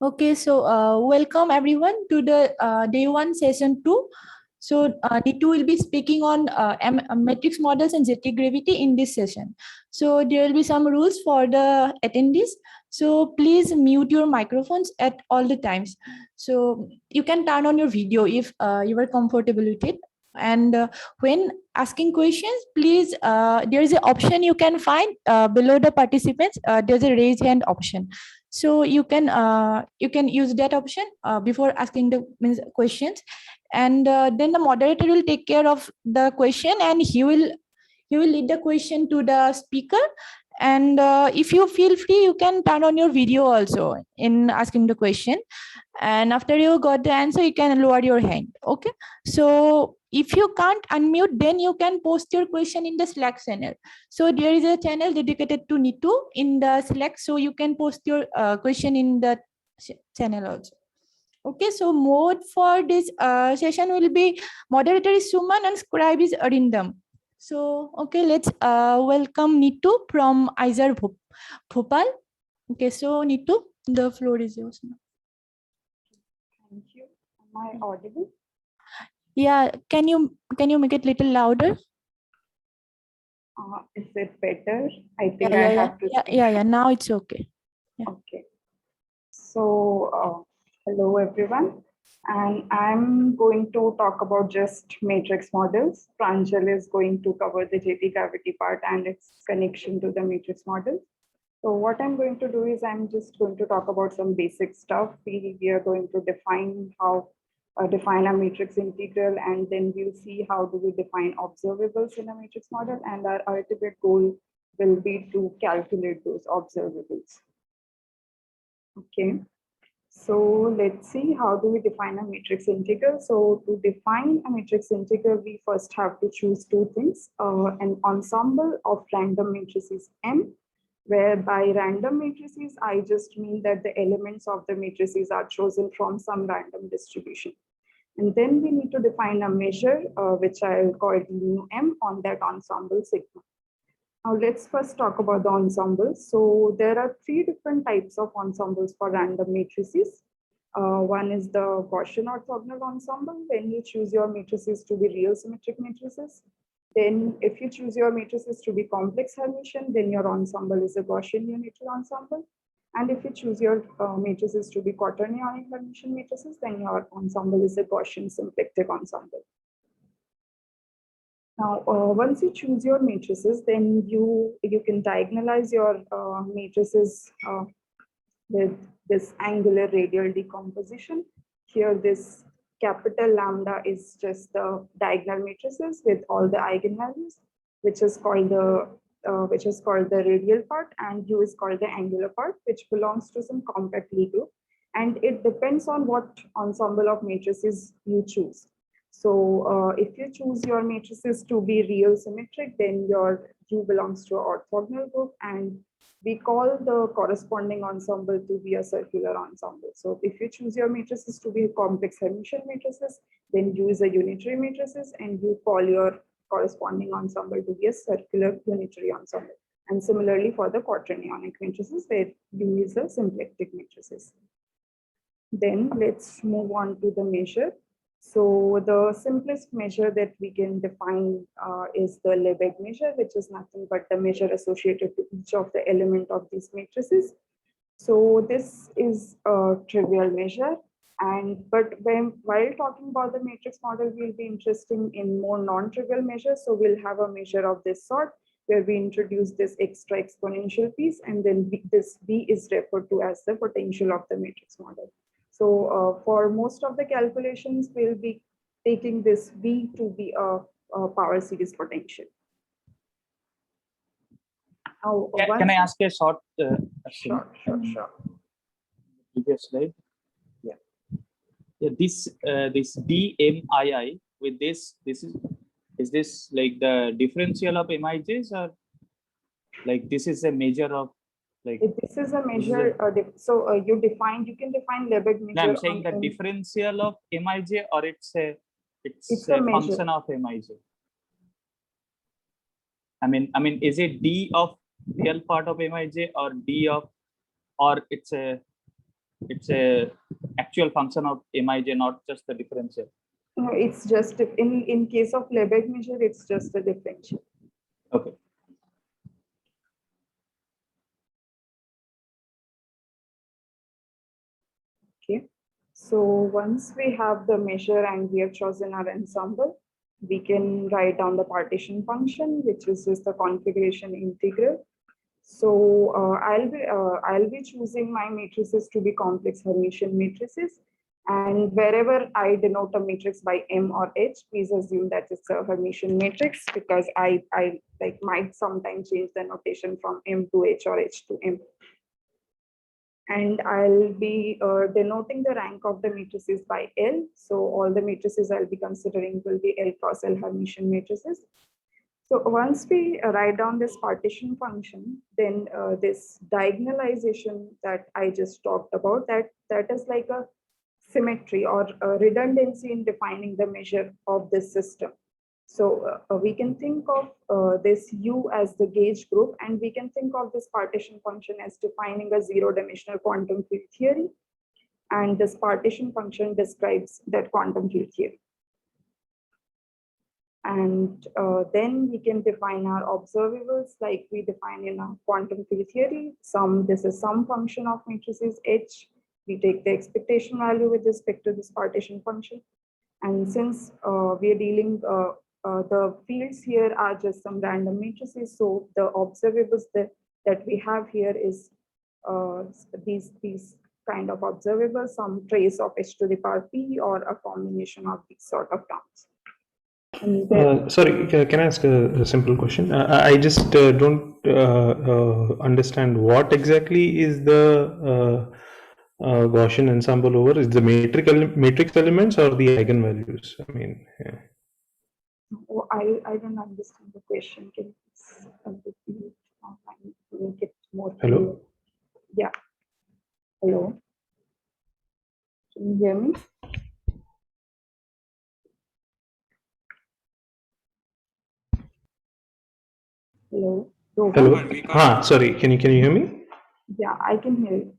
Okay, so welcome everyone to the day one session 2. So Neetu will be speaking on matrix models and ZT gravity in this session. So there will be some rules for the attendees. So please mute your microphones at all the times. So you can turn on your video if you are comfortable with it. And when asking questions, please, there is an option you can find below the participants. There's a raise hand option. So you can use that option before asking the questions, and then the moderator will take care of the question, and he will lead the question to the speaker. And if you feel free, you can turn on your video also in asking the question, and after you got the answer, you can lower your hand. Okay, so if you can't unmute, then you can post your question in the Slack channel. So there is a channel dedicated to Neetu in the Slack, so you can post your question in the channel also. Okay, so mode for this session will be moderator is Suman and scribe is Arindam. So, okay, let's welcome Neetu from IISER Bhopal. Okay, so Neetu, the floor is yours now. Thank you. Am I audible? Yeah, can you make it little louder? Is it better? I think I have to. Yeah. Now it's okay. Yeah. Okay. So, hello everyone, and I'm going to talk about just matrix models. Pranjal is going to cover the JT gravity part and its connection to the matrix model. So what I'm going to do is I'm just going to talk about some basic stuff. We are going to define a matrix integral, and then we'll see how do we define observables in a matrix model, and our ultimate goal will be to calculate those observables. Okay, so let's see how do we define a matrix integral. So to define a matrix integral, we first have to choose two things, an ensemble of random matrices M, where by random matrices, I just mean that the elements of the matrices are chosen from some random distribution. And then we need to define a measure, which I'll call mu M on that ensemble sigma. Now let's first talk about the ensembles. So there are three different types of ensembles for random matrices. One is the Gaussian orthogonal ensemble, when you choose your matrices to be real symmetric matrices. Then if you choose your matrices to be complex Hermitian, then your ensemble is a Gaussian unitary ensemble. And if you choose your matrices to be quaternionic Hermitian matrices, then your ensemble is a Gaussian symplectic ensemble. Now, once you choose your matrices, then you can diagonalize your matrices with this angular radial decomposition. Here, this capital lambda is just the diagonal matrices with all the eigenvalues, which is called the radial part, and U is called the angular part, which belongs to some compact Lie group, and it depends on what ensemble of matrices you choose. So if you choose your matrices to be real symmetric, then your U belongs to an orthogonal group, and we call the corresponding ensemble to be a circular ensemble. So if you choose your matrices to be complex Hermitian matrices, then U is a unitary matrices, and you call your corresponding ensemble to be a circular unitary ensemble. And similarly for the quaternionic matrices, where U is a symplectic matrices. Then let's move on to the measure. So the simplest measure that we can define is the Lebesgue measure, which is nothing but the measure associated to each of the element of these matrices. So this is a trivial measure, but while talking about the matrix model, we'll be interested in more non-trivial measures. So we'll have a measure of this sort, where we introduce this extra exponential piece, and then this V is referred to as the potential of the matrix model. So for most of the calculations, we'll be taking this V to be a power series potential. Now, can I ask a short Sure. Previous slide. Yeah. This DMII with this is this like the differential of MIJs, or like this is a measure of like this is a measure. You can define Lebesgue measure. No, I'm saying the differential of MIJ, or it's a function of MIJ. I mean, is it D of real part of MIJ, or D of, or it's a it's a actual function of Mij, not just the differential. No, it's just in case of Lebesgue measure, it's just a differential. Okay. Okay. So once we have the measure and we have chosen our ensemble, we can write down the partition function, which is just the configuration integral. So I'll be choosing my matrices to be complex Hermitian matrices, and wherever I denote a matrix by M or H, please assume that it's a Hermitian matrix, because I like might sometimes change the notation from M to H or H to M. And I'll be denoting the rank of the matrices by L. So all the matrices I'll be considering will be L cross L Hermitian matrices. So once we write down this partition function, then this diagonalization that I just talked about, that is like a symmetry or a redundancy in defining the measure of this system. So we can think of this U as the gauge group, and we can think of this partition function as defining a zero-dimensional quantum field theory. And this partition function describes that quantum field theory. And then we can define our observables like we define in our quantum field theory. This is some function of matrices H. We take the expectation value with respect to this partition function. And since we are dealing, the fields here are just some random matrices, so the observables that we have here is these kind of observables, some trace of H to the power P or a combination of these sort of terms. Sorry, can I ask a simple question? I just don't understand what exactly is the Gaussian ensemble over. Is the matrix elements or the eigenvalues? I mean, yeah. Oh, I don't understand the question. Can you make it more clear? Hello? Yeah. Hello. Can you hear me? Hello. Hello. Sorry. Can you hear me? Yeah, I can hear you.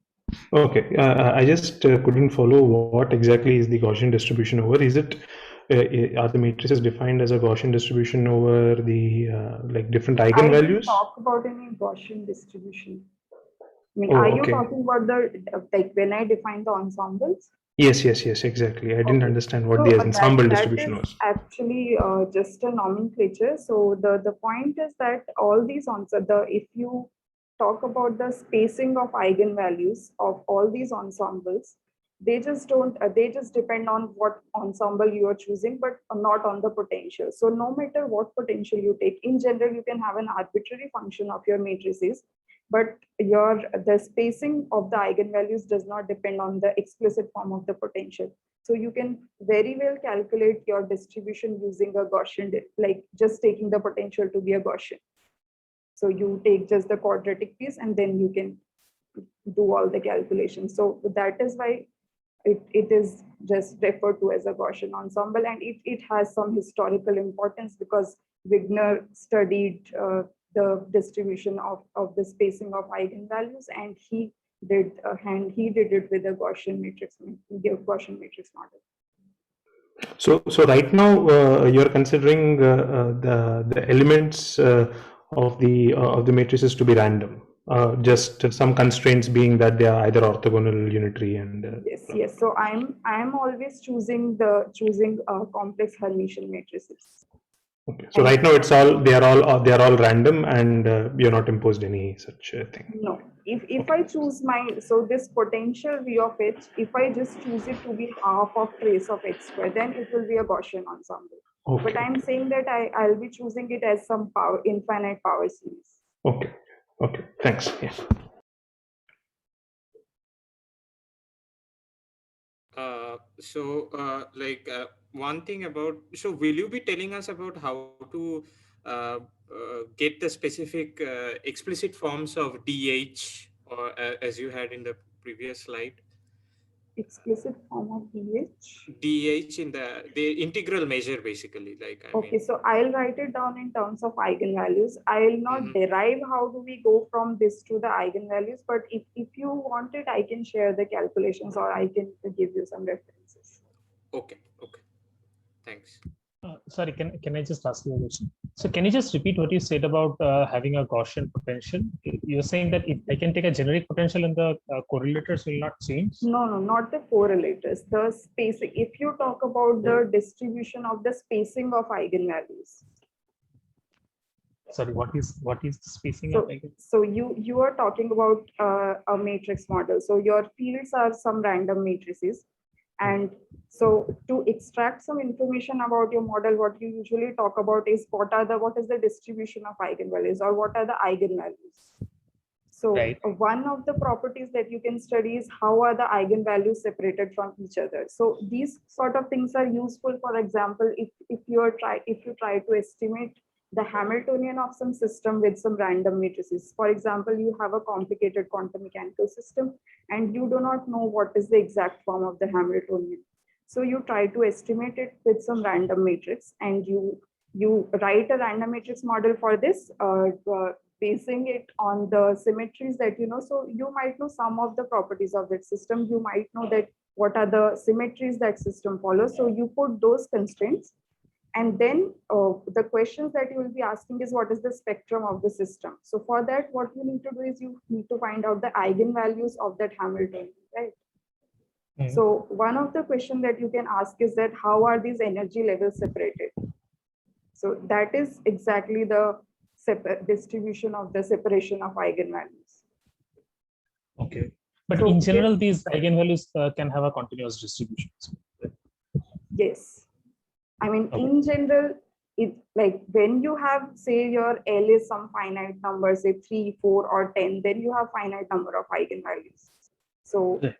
Okay. I just couldn't follow what exactly is the Gaussian distribution over. Is it are the matrices defined as a Gaussian distribution over the like different eigenvalues? I didn't talk about any Gaussian distribution. I mean, Oh, are you okay. talking about the like when I define the ensembles? Yes, exactly. I didn't Okay. understand what So the ensemble that distribution is was. actually just a nomenclature. So the point is that all these if you talk about the spacing of eigenvalues of all these ensembles, they just don't they just depend on what ensemble you are choosing, but not on the potential. So no matter what potential you take, in general you can have an arbitrary function of your matrices, but the spacing of the eigenvalues does not depend on the explicit form of the potential. So you can very well calculate your distribution using a Gaussian, like just taking the potential to be a Gaussian. So you take just the quadratic piece and then you can do all the calculations. So that is why it is just referred to as a Gaussian ensemble, and it has some historical importance because Wigner studied the distribution of the spacing of eigenvalues, and he did it with a Gaussian matrix model. So right now you're considering the elements of the matrices to be random. Just some constraints being that they are either orthogonal, unitary, and yes. So I'm always choosing complex Hermitian matrices. okay. So right now they are all random, and you're not imposed any such thing. No, if I choose this potential V of H, if I just choose it to be half of trace of H square, then it will be a Gaussian ensemble. Okay. But I'm saying that I'll be choosing it as some infinite power series. Okay. Thanks. Yeah. One thing about, so will you be telling us about how to get the specific explicit forms of DH, or as you had in the previous slide? Explicit form of DH. DH in the integral measure, basically. Like, I Okay, mean, so I'll write it down in terms of eigenvalues. I'll not derive how do we go from this to the eigenvalues, but if you want it, I can share the calculations or I can give you some references. okay, thanks. Sorry, can I just ask you a question? So can you just repeat what you said about having a Gaussian potential? You're saying that if I can take a generic potential and the correlators will not change? No, not the correlators. The spacing. If you talk about the distribution of the spacing of eigenvalues. Sorry, what is the spacing So, of eigenvalues? so you are talking about a matrix model. So your fields are some random matrices. And so to extract some information about your model, what you usually talk about is what is the distribution of eigenvalues or what are the eigenvalues. So Right. one of the properties that you can study is how are the eigenvalues separated from each other. So these sort of things are useful. For example, if you try to estimate the Hamiltonian of some system with some random matrices. For example, you have a complicated quantum mechanical system and you do not know what is the exact form of the Hamiltonian. So you try to estimate it with some random matrix and you write a random matrix model for this, basing it on the symmetries that you know. So you might know some of the properties of that system. You might know that what are the symmetries that system follows. So you put those constraints. And then the questions that you will be asking is what is the spectrum of the system? So for that, what you need to do is you need to find out the eigenvalues of that Hamiltonian, right? So one of the questions that you can ask is that how are these energy levels separated? So that is exactly the distribution of the separation of eigenvalues. Okay. But So in general, these eigenvalues can have a continuous distribution. Yes. I mean, Okay. in general, it like when you have, say, your L is some finite number, say 3, 4, or 10, then you have finite number of eigenvalues. So, Yeah.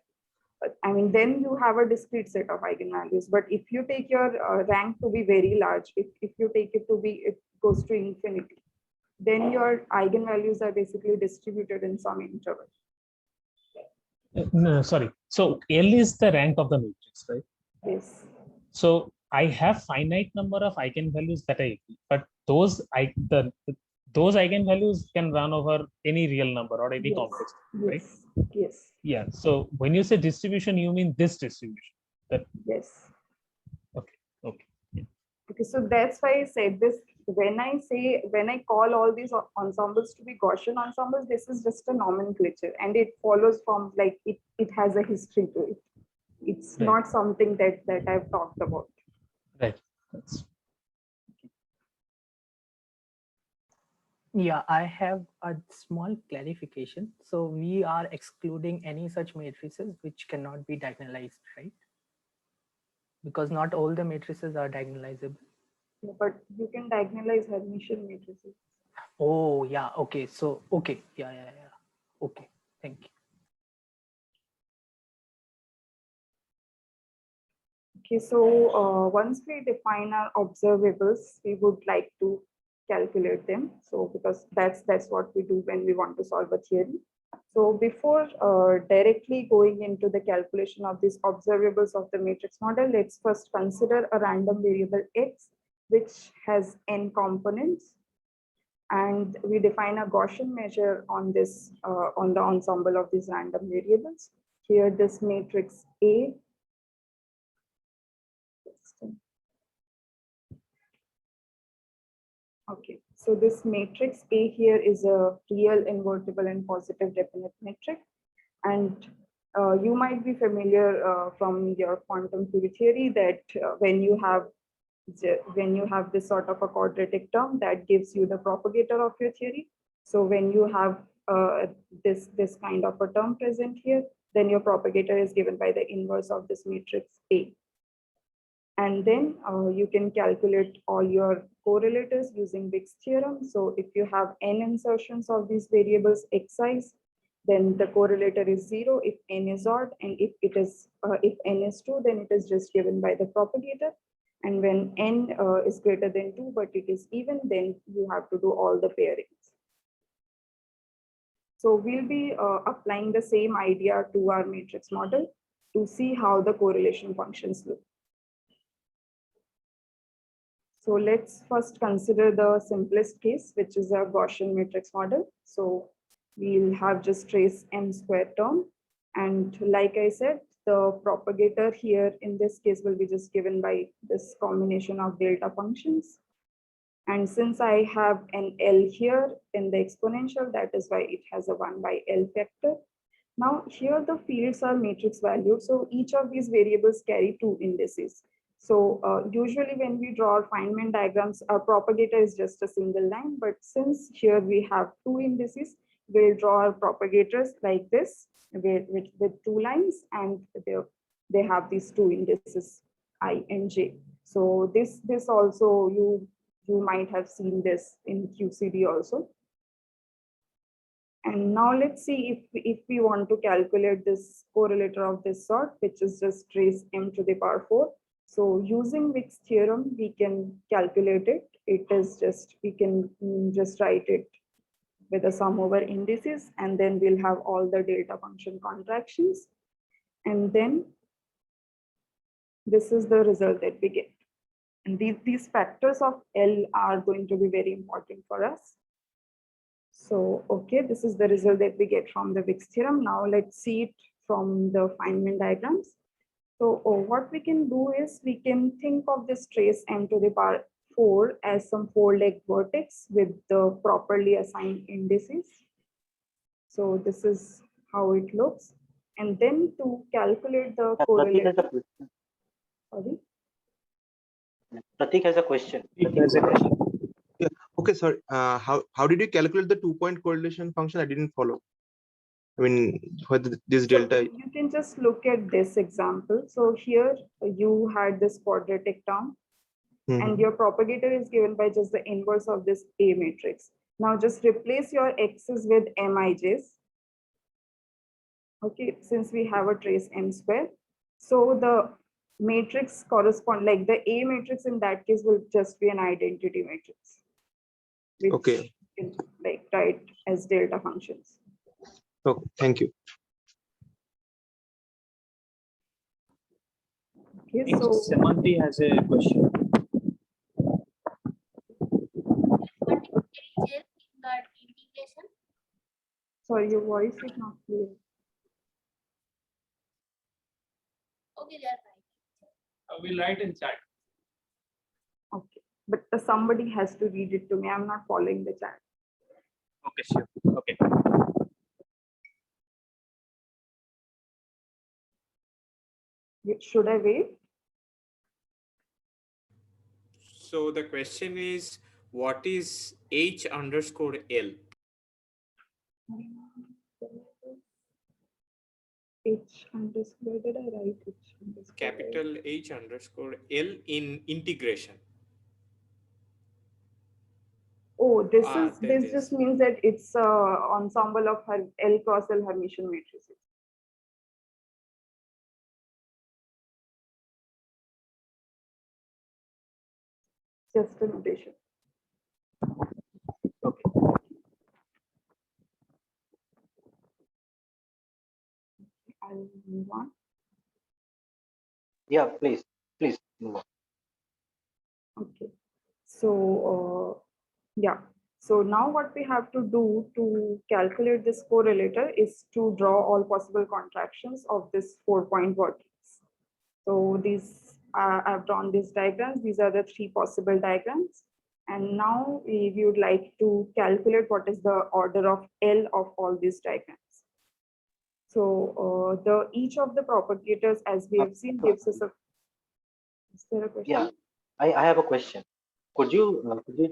I mean, then you have a discrete set of eigenvalues. But if you take your rank to be very large, if you take it to be, it goes to infinity, then your eigenvalues are basically distributed in some interval. No, sorry. So L is the rank of the matrix, right? Yes. So I have finite number of eigenvalues that I agree, but those eigenvalues can run over any real number or any Yes. complex, Yes. right? Yes. Yeah. So when you say distribution, you mean this distribution. Yes. Okay. Okay, so that's why I said this. When I call all these ensembles to be Gaussian ensembles, this is just a nomenclature and it follows from like it has a history to it. It's Right. not something that I've talked about. Right. That's Yeah, I have a small clarification. So we are excluding any such matrices which cannot be diagonalized, right? Because not all the matrices are diagonalizable. Yeah, but you can diagonalize Hermitian matrices. Oh, yeah. Okay. So, okay. Yeah. Okay. Thank you. Okay, so once we define our observables, we would like to calculate them. So because that's what we do when we want to solve a theory. So before directly going into the calculation of these observables of the matrix model, let's first consider a random variable x, which has n components. And we define a Gaussian measure on this, on the ensemble of these random variables. Here, this matrix A. Okay, so this matrix A here is a real, invertible, and positive definite metric. And you might be familiar from your quantum field theory that when you have this sort of a quadratic term, that gives you the propagator of your theory. So when you have this kind of a term present here, then your propagator is given by the inverse of this matrix A. And then you can calculate all your correlators using Wick's theorem. So if you have n insertions of these variables xi, then the correlator is 0 if n is odd, and if n is 2, then it is just given by the propagator. And when n is greater than 2, but it is even, then you have to do all the pairings. So we'll be applying the same idea to our matrix model. to see how the correlation functions look. So let's first consider the simplest case, which is a Gaussian matrix model. So we'll have just trace m square term. And like I said, the propagator here in this case will be just given by this combination of delta functions. And since I have an L here in the exponential, that is why it has a 1 by L factor. Now here the fields are matrix valued. So each of these variables carry 2 indices. So usually when we draw Feynman diagrams, our propagator is just a single line. But since here we have 2 indices, we'll draw our propagators like this with 2 lines, and they have these 2 indices I and J. So this also you might have seen this in QCD also. And now let's see if we want to calculate this correlator of this sort, which is just trace m to the power 4. So using Wick's theorem, we can calculate it. It is just, we can just write it with a sum over indices, and then we'll have all the delta function contractions. And then this is the result that we get. And these factors of L are going to be very important for us. So, okay, this is the result that we get from the Wick's theorem. Now let's see it from the Feynman diagrams. So what we can do is we can think of this trace m to the power 4 as some 4-leg vertex with the properly assigned indices. So this is how it looks. And then to calculate the correlation. Sorry? Pratik has a question. Yeah. Okay, sorry. How did you calculate the 2-point correlation function? I didn't follow. I mean, whether this delta. So you can just look at this example. So here you had this quadratic term, and your propagator is given by just the inverse of this A matrix. Now just replace your x's with mij's. Okay, since we have a trace m square. So the matrix correspond, like the A matrix in that case will just be an identity matrix, which Okay. you can like write as delta functions. Okay, thank you. Okay, so Semanti has a question. sorry, your voice is not clear. Okay, they are right. We'll write in chat. Okay, but somebody has to read it to me. I'm not following the chat. Okay, sure. Okay. Should I wait? So the question is, what is H underscore L? H underscore, did I write H underscore? Capital H underscore L in integration. Oh, this is. just means that it's an ensemble of L cross L Hermitian matrices. Just a notation. Okay. I'll move on. Yeah, please move on. Okay. So yeah. So now what we have to do to calculate this correlator is to draw all possible contractions of this 4-point vertex. So these I've drawn these diagrams. These are the 3 possible diagrams. And now we would like to calculate what is the order of L of all these diagrams. So each of the propagators, as we have seen, gives us a. Is there a question? Yeah, I have a question. Could you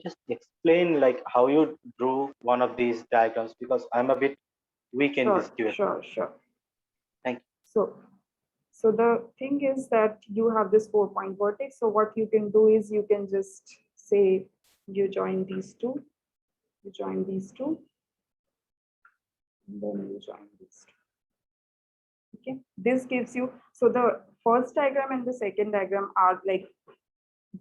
just explain like how you drew one of these diagrams, because I'm a bit weak in this QA. Sure. Thank you. So the thing is that you have this 4-point vertex. So what you can do is you can just say you join these two, and then you join these two. Okay, this gives you, so the first diagram and the second diagram are like,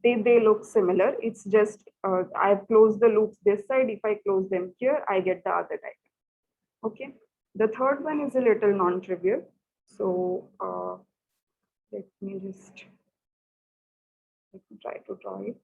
they look similar. It's just I've closed the loops this side. If I close them here, I get the other diagram. Okay, the third one is a little non-trivial. So Let me try to draw it.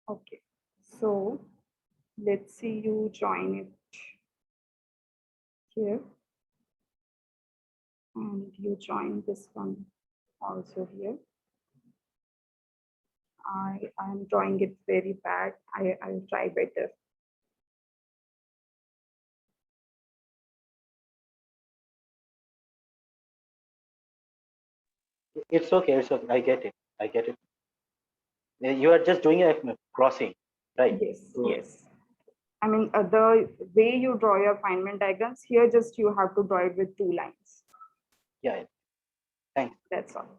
Okay, so let's see you join it here. And you join this one also here. I'm drawing it very bad. I'll try better. It's okay. It's okay. I get it. I get it. You are just doing a crossing, right? Yes, yes. I mean, the way you draw your Feynman diagrams here, just you have to draw it with 2 lines. Yeah. Thanks. That's all.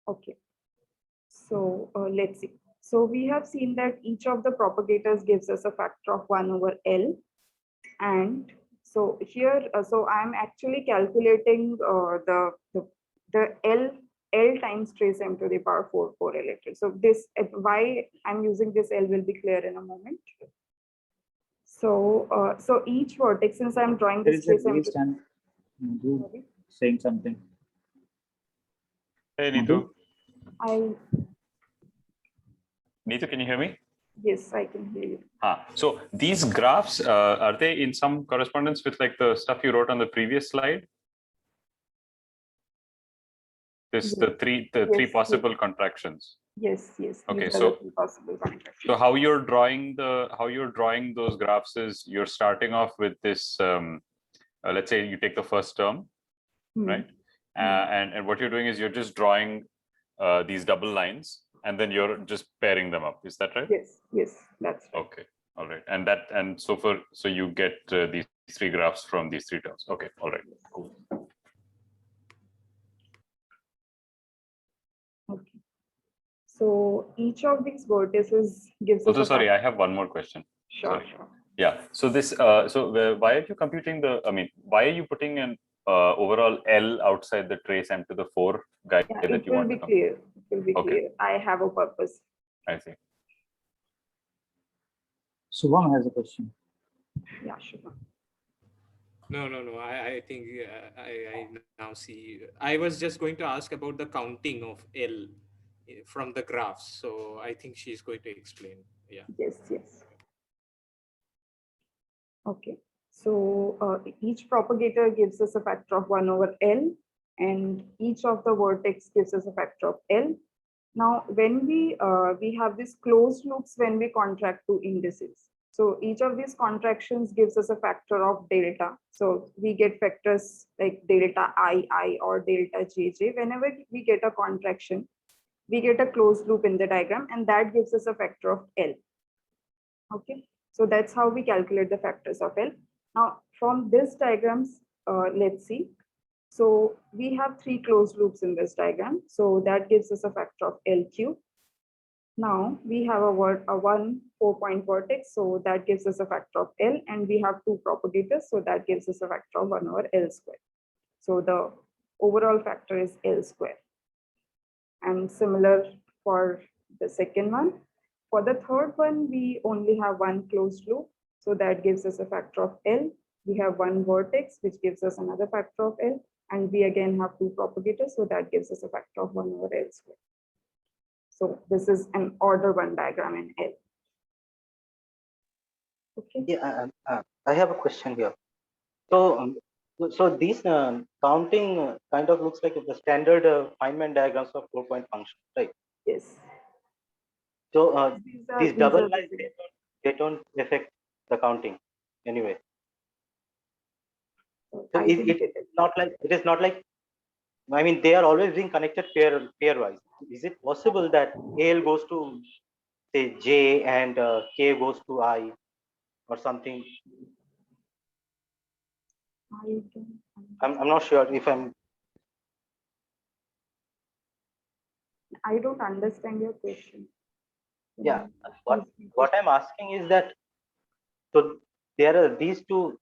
Okay. So let's see. So we have seen that each of the propagators gives us a factor of 1 over L. And so here, so I'm actually calculating the L times trace m to the power 4 correlated. So this, why I'm using this L will be clear in a moment. So so each vertex, since I'm drawing There this is a trace m raised hand. Saying something. Hey, Neetu. Neetu, can you hear me? Yes, I can hear you. So these graphs, are they in some correspondence with like the stuff you wrote on the previous slide? Yes. The three possible contractions. Yes, yes. Okay, these are so the 3 possible contractions. so how you're drawing those graphs is you're starting off with this. Let's say you take the first term, right? And what you're doing is you're just drawing these double lines, and then you're just pairing them up. Is that right? Yes, yes, that's right. Okay, all right. And so you get these 3 graphs from these 3 terms. Okay, all right, cool. Okay. So each of these vertices gives us. Also, sorry, I have one more question. Sure, Sorry. sure. Yeah. So this. Why are you computing the? I mean, why are you putting an overall L outside the trace m to the 4 guy Yeah, that it you will want be to clear. It will be Okay. clear. I have a purpose. I see. Subham has a question. Yeah, sure. No. I think I now see. I was just going to ask about the counting of L from the graphs. So I think she's going to explain. Yeah. Yes, yes. Okay. So each propagator gives us a factor of 1 over L, and each of the vertex gives us a factor of L. Now, when we have these closed loops when we contract to indices. So each of these contractions gives us a factor of delta. So we get factors like delta I or delta JJ. Whenever we get a contraction, we get a closed loop in the diagram, and that gives us a factor of L. Okay, so that's how we calculate the factors of L. Now, from this diagrams, let's see. So we have 3 closed loops in this diagram. So that gives us a factor of L cube. Now we have one 4-point vertex. So that gives us a factor of L, and we have 2 propagators. So that gives us a factor of 1 over L square. So the overall factor is L square. And similar for the second one. For the third one, we only have 1 closed loop. So that gives us a factor of L. We have 1 vertex, which gives us another factor of L. And we again have 2 propagators. So that gives us a factor of 1 over L square. So this is an order 1 diagram in L. Okay. Yeah, I have a question here. So, so these counting kind of looks like the standard Feynman diagrams of 4-point function, right? Yes. So these double are lines, they don't affect the counting anyway. So it is not like, I mean, they are always being connected pairwise. Is it possible that L goes to say J and K goes to I or something? I'm not sure if I don't understand your question. Yeah. What I'm asking is that, so there are these two.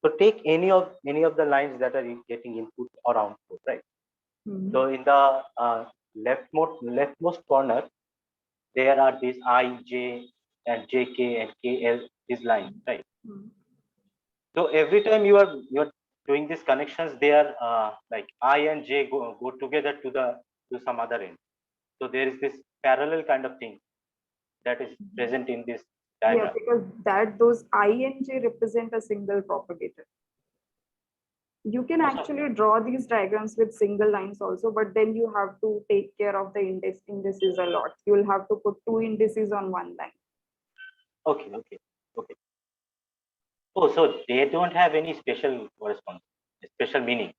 So take any of the lines that are getting input or output, right? So in the leftmost corner, there are these I, J, and JK and KL, these lines, right? So every time you're doing these connections, they are like I and J go together to some other end. So there is this parallel kind of thing that is present in this Yeah, diagram. because those I and J represent a single propagator. You can actually draw these diagrams with single lines also, but then you have to take care of the indices a lot. You will have to put two indices on one line. Okay. Oh, so they don't have any special correspondence, special meaning.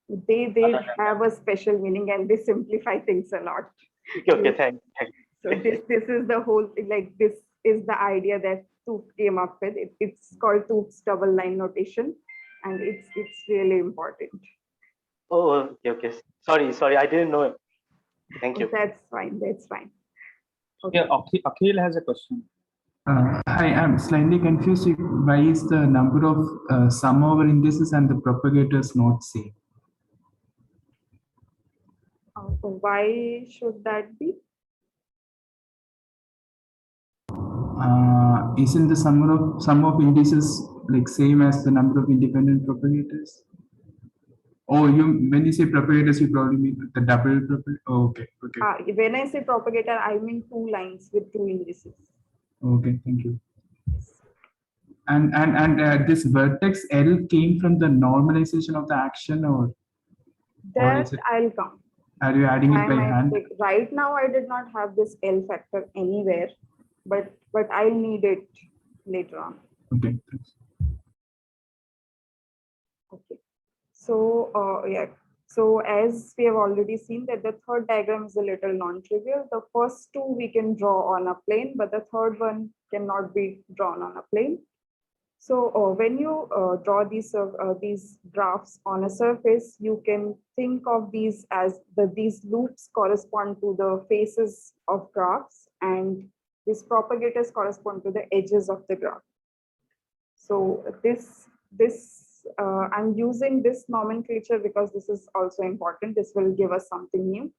They have a special meaning and they simplify things a lot. Okay, thanks. So this is the whole, like, this is the idea that Toop came up with. It's called Toop's double line notation, and it's really important. Oh, okay. Sorry, I didn't know it. Thank you. That's fine. Okay. Yeah, Akhil has a question. I am slightly confused. Why is the number of sum over indices and the propagators not same? Why should that be? Isn't the sum of indices like same as the number of independent propagators? Oh, when you say propagators, you probably mean the double propagator. Oh, okay. When I say propagator, I mean two lines with two indices. Okay, thank you. And this vertex L came from the normalization of the action, or That is it, I'll count. are you adding it by hand? Right now, I did not have this L factor anywhere, but I'll need it later on. Okay, thanks. Okay. So yeah. So as we have already seen that the third diagram is a little non-trivial. The first two we can draw on a plane, but the third one cannot be drawn on a plane. So when you draw these graphs on a surface, you can think of these as these loops correspond to the faces of graphs, and these propagators correspond to the edges of the graph. So I'm using this nomenclature because this is also important. This will give us something new.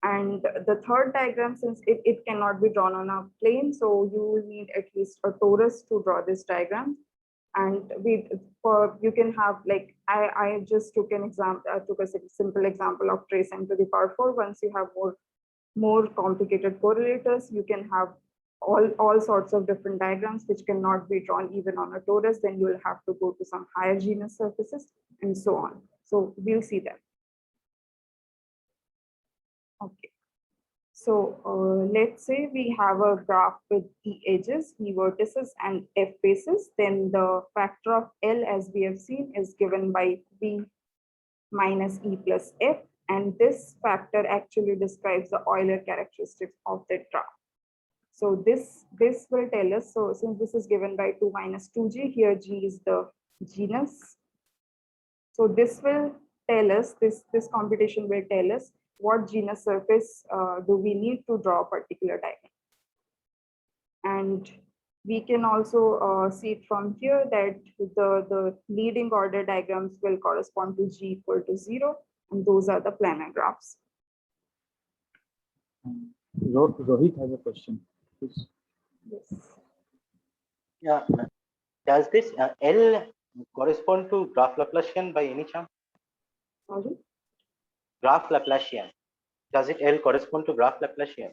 And the third diagram, since it cannot be drawn on a plane, so you will need at least a torus to draw this diagram. And you can have, like, I just took an example, took a simple example of trace n to the power 4. Once you have more complicated correlators, you can have all sorts of different diagrams which cannot be drawn even on a torus. Then you will have to go to some higher genus surfaces and so on. So we'll see that. Okay. So let's say we have a graph with E edges, E vertices, and F faces. Then the factor of L, as we have seen, is given by V minus E plus F. And this factor actually describes the Euler characteristics of that graph. So this will tell us, so since this is given by 2 minus 2G, here G is the genus. So this will tell us, this computation will tell us what genus surface do we need to draw a particular diagram. And we can also see it from here that the leading order diagrams will correspond to G equal to 0, and those are the planar graphs. Rohit has a question. Please. Yes. Yeah. Does this L correspond to graph Laplacian by any chance? Sorry? Graph Laplacian. Does it L correspond to graph Laplacian?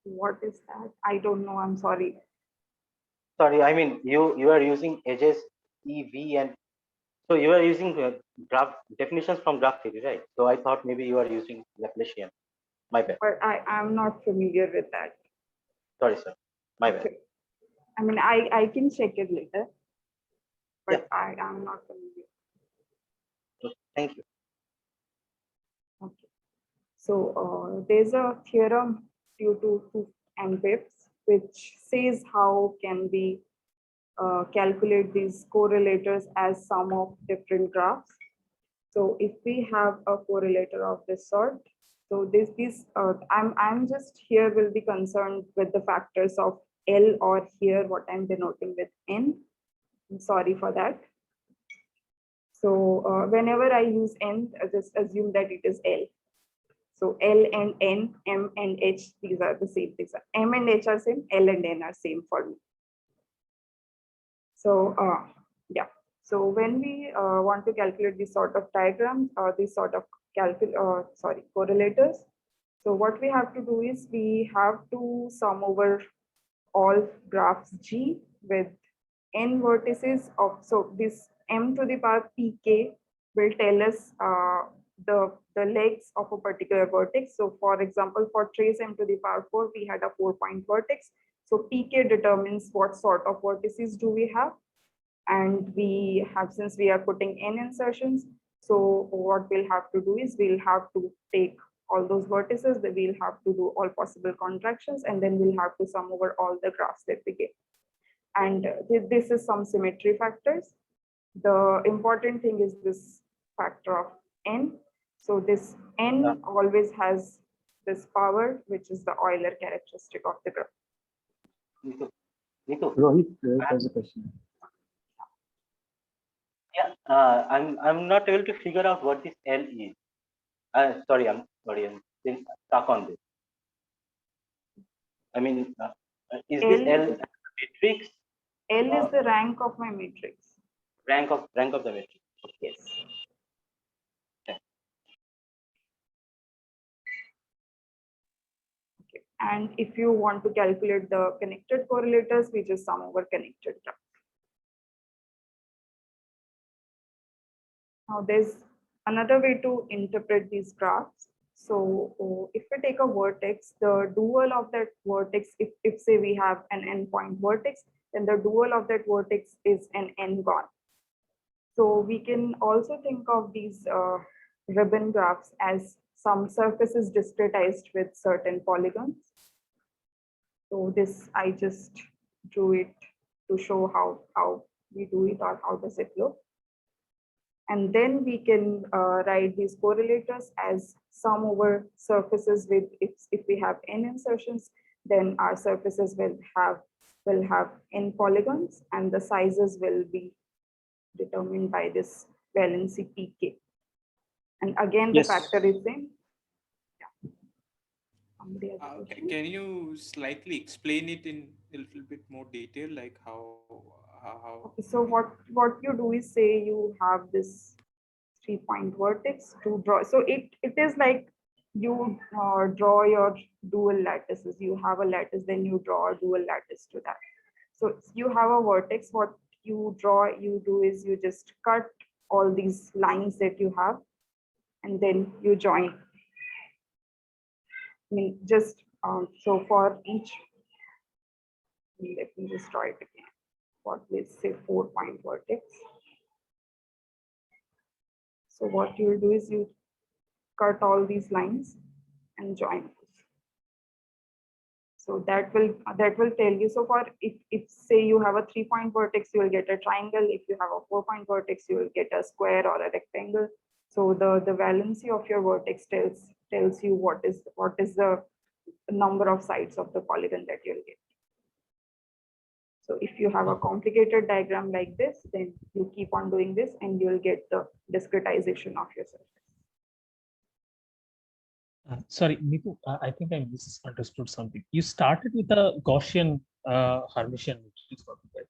What is that? I don't know. I'm sorry. Sorry, I mean you are using edges E, V, and so you are using graph definitions from graph theory, right? So I thought maybe you are using Laplacian. My bad. But I'm not familiar with that. Sorry, sir. My bad. Okay. I mean, I can check it later, but Yeah. I am not familiar. Okay, thank you. Okay. So there's a theorem due to and Pips, which says how can we calculate these correlators as sum of different graphs. So if we have a correlator of this sort, So I'm just here will be concerned with the factors of L, or here what I'm denoting with N. I'm sorry for that. So whenever I use N, just assume that it is L. So L and N, M and H, these are the same things. M and H are same, L and N are same for me. So yeah. So when we want to calculate this sort of diagrams or this sort of correlators, so what we have to do is we have to sum over all graphs G with n vertices of, so this m to the power pk will tell us the legs of a particular vertex. So for example, for trace m to the power 4, we had a 4-point vertex. So pk determines what sort of vertices do we have. And we have, since we are putting n insertions, so what we'll have to do is we'll have to take all those vertices, that we'll have to do all possible contractions, and then we'll have to sum over all the graphs that we get. And this is some symmetry factors. The important thing is this factor of n. So this n always has this power, which is the Euler characteristic of the graph. Neetu, Rohit, there's a question. yeah, I'm not able to figure out what this L is. I'm still stuck on this. I mean, is this L a matrix? L is the rank of my matrix. Rank of the matrix. Yes. Okay. And if you want to calculate the connected correlators, we just sum over connected graphs. Now there's another way to interpret these graphs. So if we take a vertex, the dual of that vertex, if say we have an n-point vertex, then the dual of that vertex is an n-gon. So we can also think of these ribbon graphs as some surfaces discretized with certain polygons. So this, I just drew it to show how we do it, or how does it look. And then we can write these correlators as sum over surfaces with, if we have n insertions, then our surfaces will have n polygons, and the sizes will be determined by this valency pk. And again, the factor is same. Can you slightly explain it in a little bit more detail, like how? Okay, so what you do is, say you have this 3-point vertex to draw. So it is like you draw your dual lattices. You have a lattice, then you draw a dual lattice to that. So you have a vertex. What you do is you just cut all these lines that you have, and then you join. I mean, just so for each, let me just draw it again. For let's say 4-point vertex. So what you will do is you cut all these lines and join those. So that will tell you. So for if say you have a 3-point vertex, you will get a triangle. If you have a 4-point vertex, you will get a square or a rectangle. So the valency of your vertex tells you what is the number of sides of the polygon that you'll get. So if you have a complicated diagram like this, then you keep on doing this and you'll get the discretization of your surface. Sorry, Neetu, I think I misunderstood something. You started with a Gaussian Hermitian matrix, right?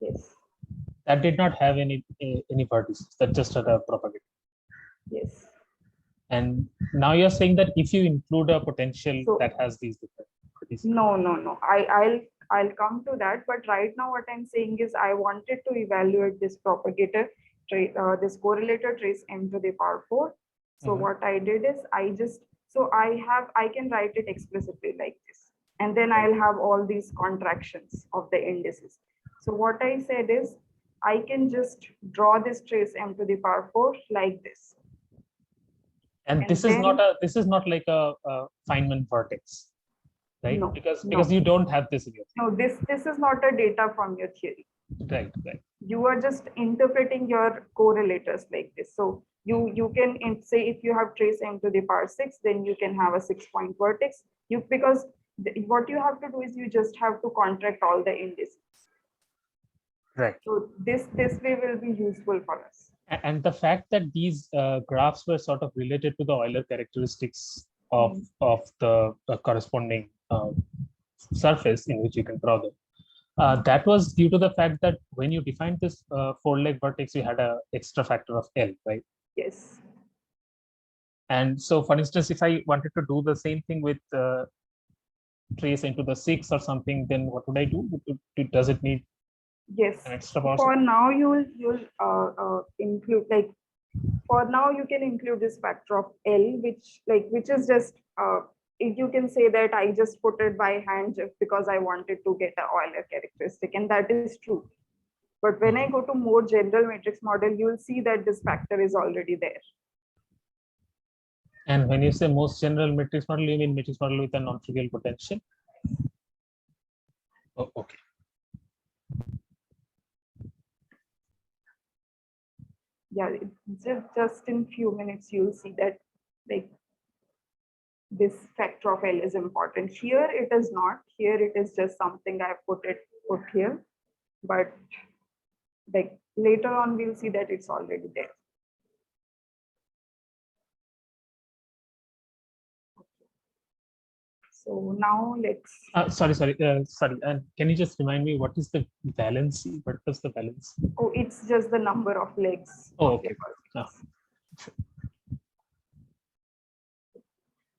Yes. That did not have any vertices. That just had a propagator. Yes. And now you're saying that if you include a potential that has these different vertices. No. I'll come to that, but right now what I'm saying is I wanted to evaluate this propagator, this correlator trace m to the power 4. So what I did is I can write it explicitly like this, and then I'll have all these contractions of the indices. So what I said is I can just draw this trace m to the power 4 like this. And this is not like a Feynman vertex, right? No, because no. You don't have this in your theory. No, this is not a data from your theory. Right. You are just interpreting your correlators like this. So You can say if you have trace n to the power 6, then you can have a 6-point vertex. Because what you have to do is you just have to contract all the indices. Right. So this way will be useful for us. And the fact that these graphs were sort of related to the Euler characteristics of the corresponding surface in which you can draw them, that was due to the fact that when you defined this 4-leg vertex, you had an extra factor of L, right? Yes. And so, for instance, if I wanted to do the same thing with trace into the 6 or something, then what would I do? Does it need yes an extra power? For now you'll include, like, for now you can include this factor of L, which is just you can say that I just put it by hand just because I wanted to get an Euler characteristic, and that is true. But when I go to more general matrix model, you will see that this factor is already there. And when you say most general matrix model, you mean matrix model with a non-trivial potential? Oh, okay. Yeah, just in few minutes you'll see that, like, this factor of L is important. Here it is not. Here it is just something I have put here, but like later on we'll see that it's already there. So now let's. Sorry. And can you just remind me what is the valency? What was the valency? Oh, it's just the number of legs. Oh, okay.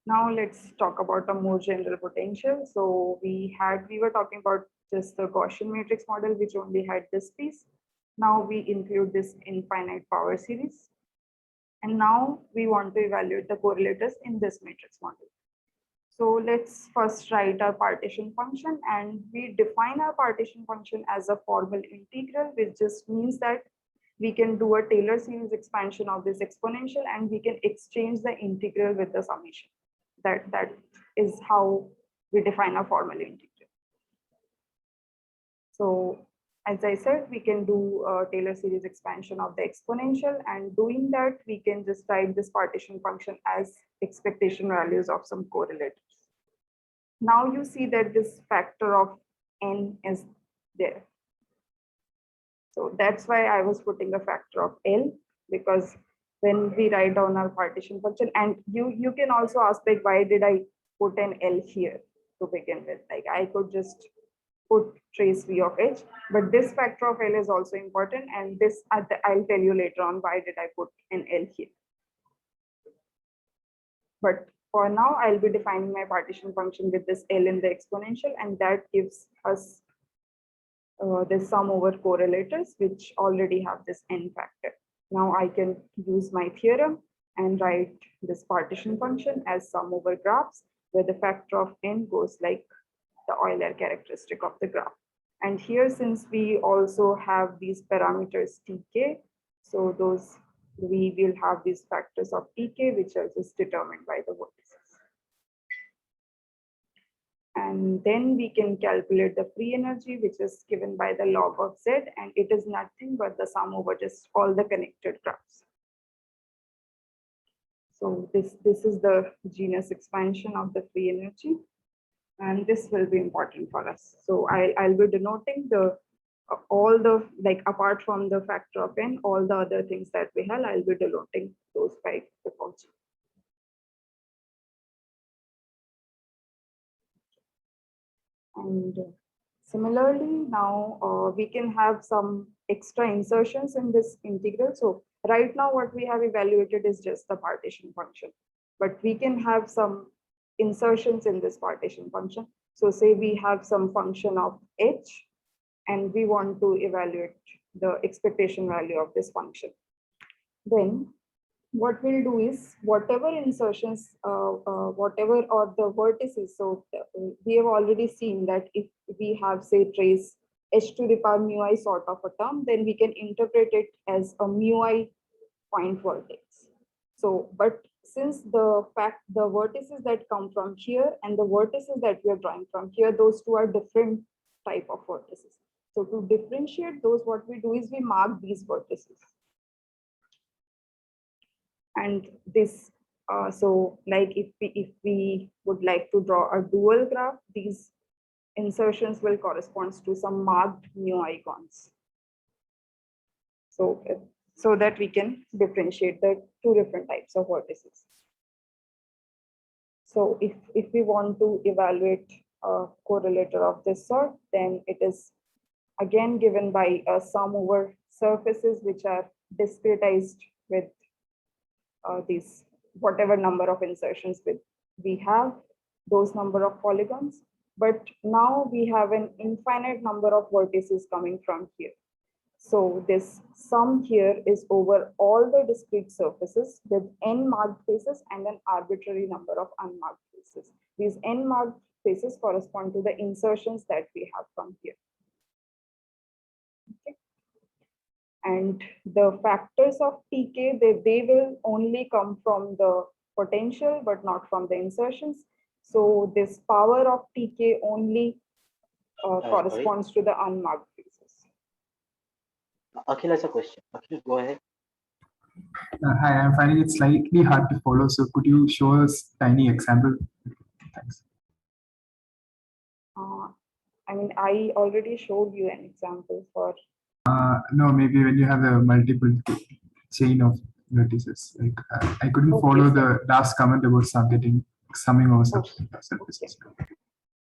Now let's talk about a more general potential. So we were talking about just the Gaussian matrix model, which only had this piece. Now we include this infinite power series. And now we want to evaluate the correlators in this matrix model. So let's first write our partition function, and we define our partition function as a formal integral, which just means that we can do a Taylor series expansion of this exponential and we can exchange the integral with the summation. That is how we define a formal integral. So as I said, we can do a Taylor series expansion of the exponential, and doing that, we can just write this partition function as expectation values of some correlators. Now you see that this factor of n is there. So that's why I was putting a factor of L, because when we write down our partition function, and you can also ask, like, why did I put an L here to begin with? Like, I could just put trace V of H, but this factor of L is also important, and this I'll tell you later on why did I put an L here. But for now, I'll be defining my partition function with this L in the exponential, and that gives us the sum over correlators, which already have this n factor. Now I can use my theorem and write this partition function as sum over graphs, where the factor of n goes like the Euler characteristic of the graph. And here, since we also have these parameters tk, so those we will have these factors of tk, which are just determined by the vertices. And then we can calculate the free energy, which is given by the log of z, and it is nothing but the sum over just all the connected graphs. So this is the genus expansion of the free energy, and this will be important for us. So I'll be denoting the all the, like, apart from the factor of n, all the other things that we have, I'll be denoting those by the function. And similarly, now we can have some extra insertions in this integral. So right now what we have evaluated is just the partition function, but we can have some insertions in this partition function. So say we have some function of h, and we want to evaluate the expectation value of this function. Then what we'll do is, whatever insertions, whatever or the vertices, so we have already seen that if we have, say, trace h to the power mu I sort of a term, then we can interpret it as a mu I point vertex. So, but since the vertices that come from here and the vertices that we are drawing from here, those two are different type of vertices. So to differentiate those, what we do is we mark these vertices. And this, so like if we would like to draw a dual graph, these insertions will correspond to some marked new icons. So, so that we can differentiate the two different types of vertices. So if we want to evaluate a correlator of this sort, then it is again given by a sum over surfaces which are discretized with these whatever number of insertions we have, those number of polygons. But now we have an infinite number of vertices coming from here. So this sum here is over all the discrete surfaces with n marked faces and an arbitrary number of unmarked faces. These n marked faces correspond to the insertions that we have from here. Okay. And the factors of TK, they will only come from the potential, but not from the insertions. So this power of TK only corresponds to the unmarked faces. Akhil has a question. Akhil, go ahead. Hi, I'm finding it slightly hard to follow. So could you show us tiny example? Thanks. I mean, I already showed you an example for. No, maybe when you have a multiple chain of vertices. Like I couldn't follow the last comment about summing over surfaces.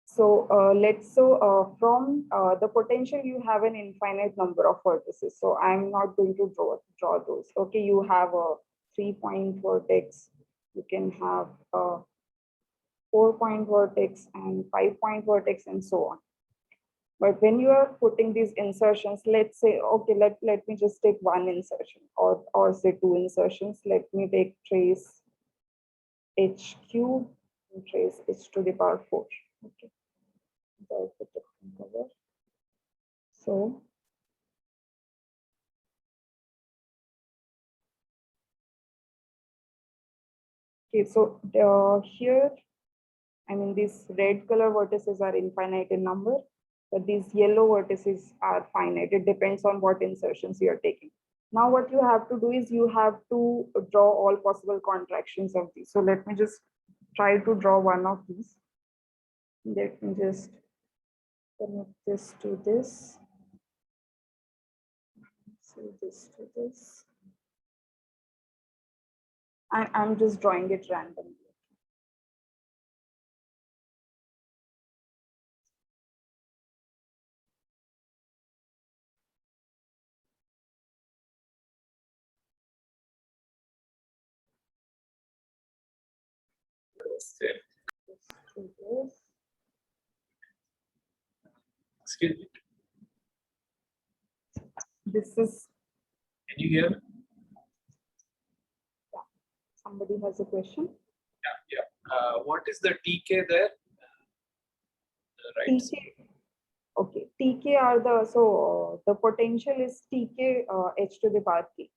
So from the potential, you have an infinite number of vertices. So I'm not going to draw those. Okay, you have a 3-point vertex. You can have a 4-point vertex and 5-point vertex and so on. But when you are putting these insertions, let's say, okay, let me just take one insertion or say two insertions. Let me take trace h cube and trace h to the power 4. Okay. So okay, so here, I mean, these red color vertices are infinite in number, but these yellow vertices are finite. It depends on what insertions you are taking. Now, what you have to do is you have to draw all possible contractions of these. So let me just try to draw one of these. Let me just connect this to this. So this to this. I'm just drawing it randomly. Excuse me. This is. Can you hear? Yeah. Somebody has a question. Yeah. What is the TK there? Right. TK. Okay. TK are the potential is TK h to the power k.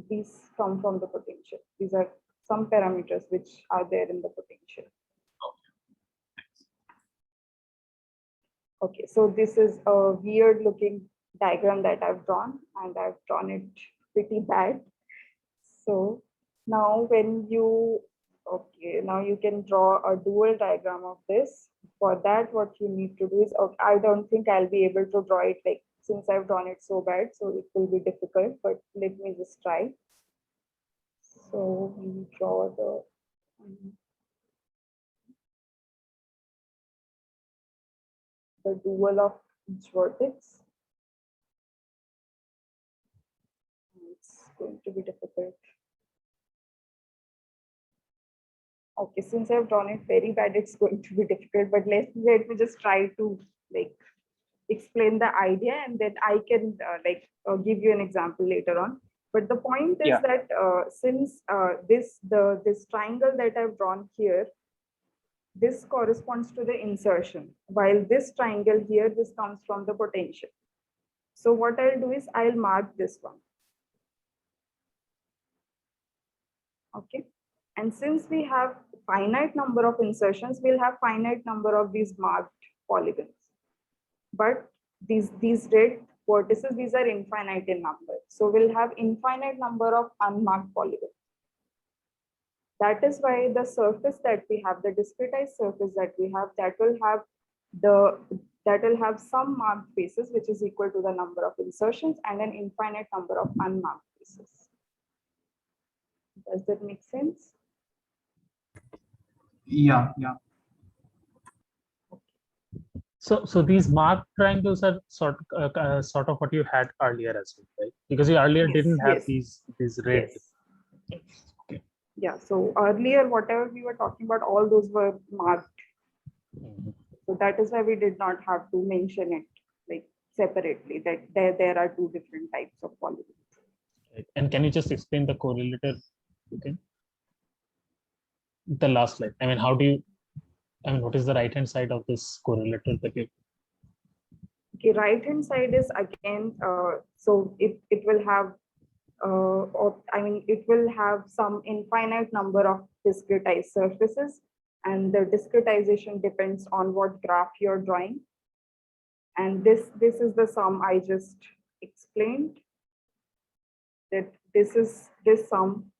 These come from the potential. These are some parameters which are there in the potential. Okay, so this is a weird looking diagram that I've drawn, and I've drawn it pretty bad. So now when you, okay, now you can draw a dual diagram of this. For that, what you need to do is, okay, I don't think I'll be able to draw it like, since I've drawn it so bad, so it will be difficult, but let me just try. So we draw the dual of each vertex. It's going to be difficult. Okay, since I've drawn it very bad, it's going to be difficult, but let me just try to like explain the idea, and then I can give you an example later on. But the point is that since this triangle that I've drawn here, this corresponds to the insertion, while this triangle here, this comes from the potential. So what I'll do is I'll mark this one. Okay. And since we have finite number of insertions, we'll have finite number of these marked polygons. But these red vertices, these are infinite in number. So we'll have infinite number of unmarked polygons. That is why the surface that we have, the discretized surface that we have, that will have some marked faces, which is equal to the number of insertions and an infinite number of unmarked faces. Does that make sense? Yeah, yeah. So these marked triangles are sort of what you had earlier as well, right? Because you earlier didn't have these red. Yes. Okay. Yeah. So earlier, whatever we were talking about, all those were marked. So that is why we did not have to mention it like separately, that there are two different types of polygons. Right. And can you just explain the correlator? Okay. The last slide. I mean, what is the right hand side of this correlator that you? Okay, right hand side is again, so it will have, it will have some infinite number of discretized surfaces, and the discretization depends on what graph you're drawing. And this is the sum I just explained, that this sum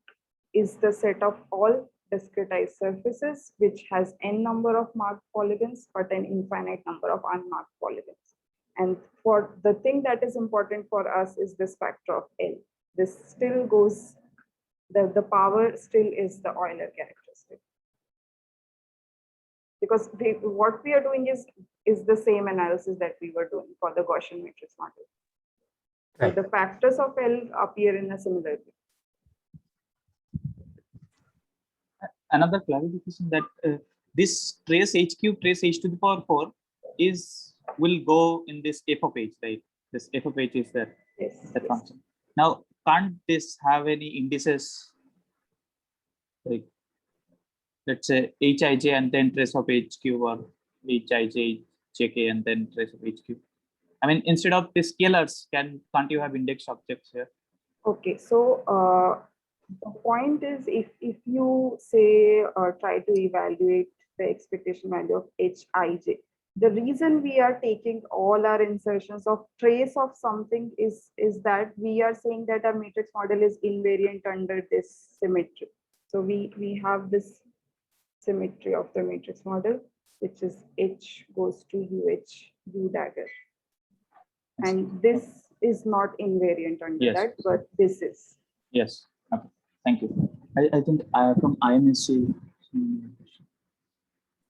is the set of all discretized surfaces, which has n number of marked polygons, but an infinite number of unmarked polygons. And for the thing that is important for us is this factor of L. This still goes, the power still is the Euler characteristic. Because what we are doing is the same analysis that we were doing for the Gaussian matrix model. Right. So the factors of L appear in a similar way. Another clarification that this trace h cube, trace h to the power 4 will go in this f of h, right? This f of h is that function. Now, can't this have any indices, like let's say hij and then trace of h cube, or hij jk and then trace of h cube? I mean, instead of the scalars, can't you have index objects here? Okay, so the point is, if you say try to evaluate the expectation value of hij, the reason we are taking all our insertions of trace of something is that we are saying that our matrix model is invariant under this symmetry. So we have this symmetry of the matrix model, which is h goes to u dagger. And this is not invariant under that, but this is. Yes. Okay. Thank you. I think from IISER.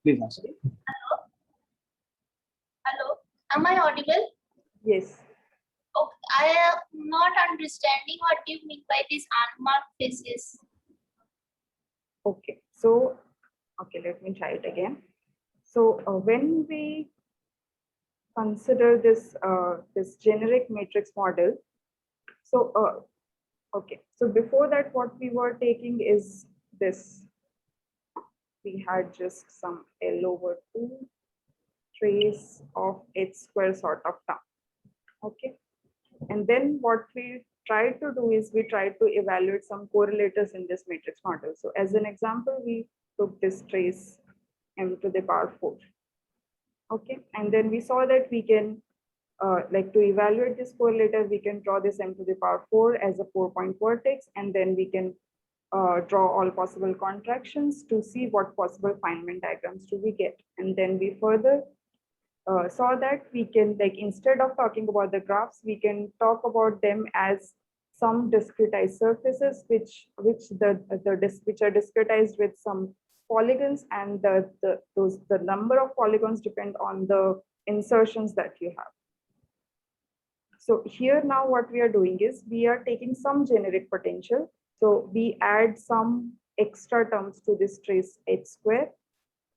Please answer. Hello, am I audible? Yes. Okay, I am not understanding what you mean by these unmarked faces. Okay, so let me try it again. So when we consider this this generic matrix model, so so before that, what we were taking is this. We had just some L/2 trace of h square sort of term. Okay, and then what we tried to do is we tried to evaluate some correlators in this matrix model. So as an example, we took this trace m to the power 4. Okay, and then we saw that we can like to evaluate this correlator, we can draw this m to the power 4 as a 4-point vertex, and then we can draw all possible contractions to see what possible Feynman diagrams do we get. And then we further saw that we can, like, instead of talking about the graphs, we can talk about them as some discretized surfaces which are discretized with some polygons, and the number of polygons depend on the insertions that you have. So here now what we are doing is we are taking some generic potential. So we add some extra terms to this trace h square.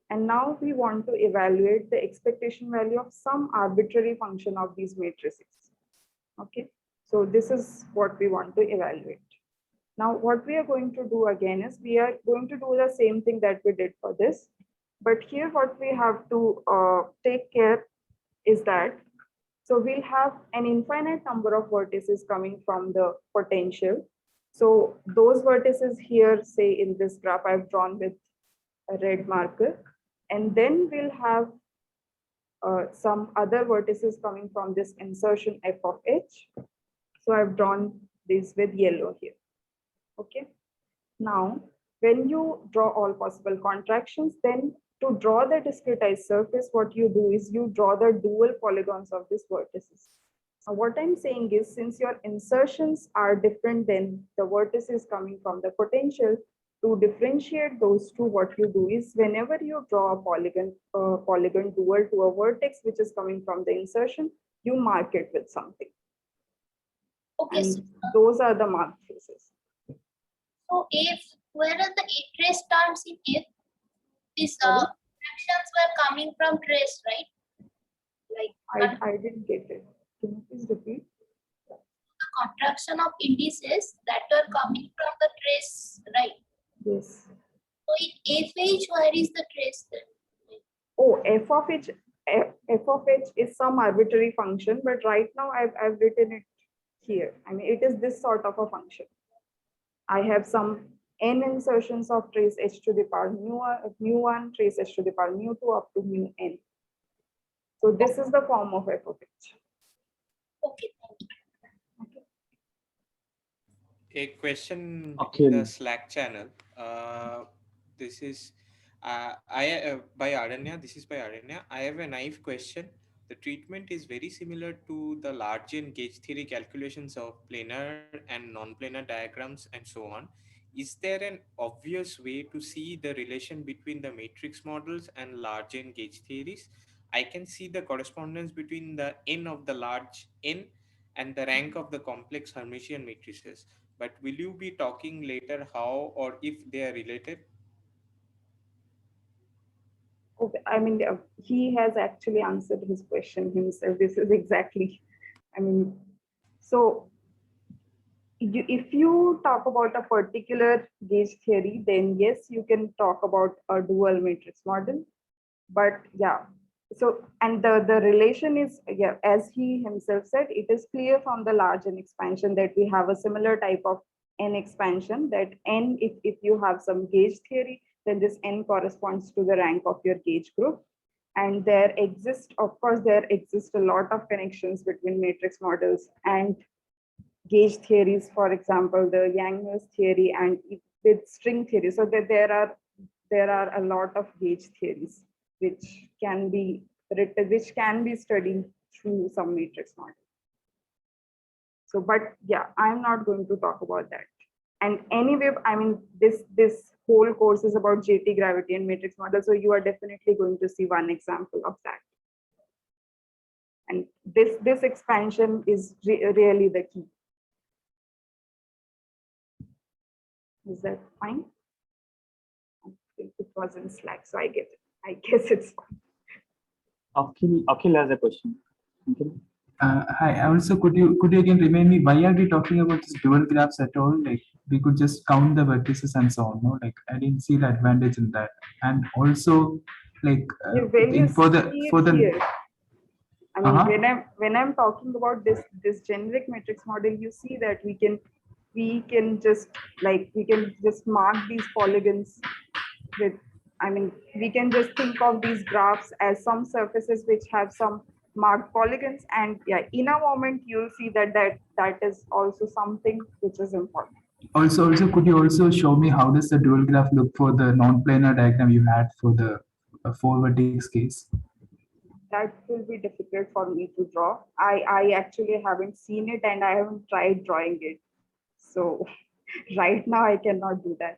And now we want to evaluate the expectation value of some arbitrary function of these matrices. Okay, so this is what we want to evaluate. Now, what we are going to do again is we are going to do the same thing that we did for this. But here what we have to take care is that, so we'll have an infinite number of vertices coming from the potential. So those vertices here, say in this graph I've drawn with a red marker, and then we'll have some other vertices coming from this insertion f of h. So I've drawn this with yellow here. Okay. Now when you draw all possible contractions, then to draw the discretized surface, what you do is you draw the dual polygons of these vertices. Now, what I'm saying is, since your insertions are different than the vertices coming from the potential, to differentiate those two, what you do is whenever you draw a polygon dual to a vertex which is coming from the insertion, you mark it with something. Okay, And so, those are the marked faces. so if where are the trace terms in if these Sorry? fractions were coming from trace, right? Like I didn't get it. Can you please repeat? the contraction of indices that were coming from the trace, right? Yes. So in FH, where is the trace then? Oh, f of h is some arbitrary function, but right now I've written it here. I mean, it is this sort of a function. I have some n insertions of trace h to the power mu1, trace h to the power mu2 up to mu n. So this is the form of f of h. Okay, thank you. A question Okay. in the Slack channel. This is by Aranya. This is by Aranya. I have a naive question. The treatment is very similar to the large N gauge theory calculations of planar and non-planar diagrams and so on. Is there an obvious way to see the relation between the matrix models and large N gauge theories? I can see the correspondence between the N of the large N and the rank of the complex Hermitian matrices. But will you be talking later how or if they are related? Okay, I mean, he has actually answered his question himself. This is exactly, I mean, so if you talk about a particular gauge theory, then yes, you can talk about a dual matrix model. But yeah, so and the relation is, yeah, as he himself said, it is clear from the large N expansion that we have a similar type of N expansion, that N, if you have some gauge theory, then this N corresponds to the rank of your gauge group. And there exist, of course, there exist a lot of connections between matrix models and gauge theories, for example, the Yang-Mills theory and with string theory. So that there are a lot of gauge theories which can be written, which can be studied through some matrix model. So, but yeah, I'm not going to talk about that. And anyway, I mean, this whole course is about JT gravity and matrix model. So you are definitely going to see one example of that. And this expansion is really the key. Is that fine? I think it was in Slack, so I get it. I guess it's fine. Akhil has a question. Okay. Hi. Also, could you again remind me, why are we talking about this dual graphs at all? Like, we could just count the vertices and so on. No, like I didn't see the advantage in that. And also, like for the here, I mean, when I'm talking about this generic matrix model, you see that we can just mark these polygons with, I mean, we can just think of these graphs as some surfaces which have some marked polygons, and yeah, in a moment you'll see that is also something which is important. Also, could you also show me how does the dual graph look for the non-planar diagram you had for the 4 vertex case? That will be difficult for me to draw. I actually haven't seen it and I haven't tried drawing it. So right now I cannot do that.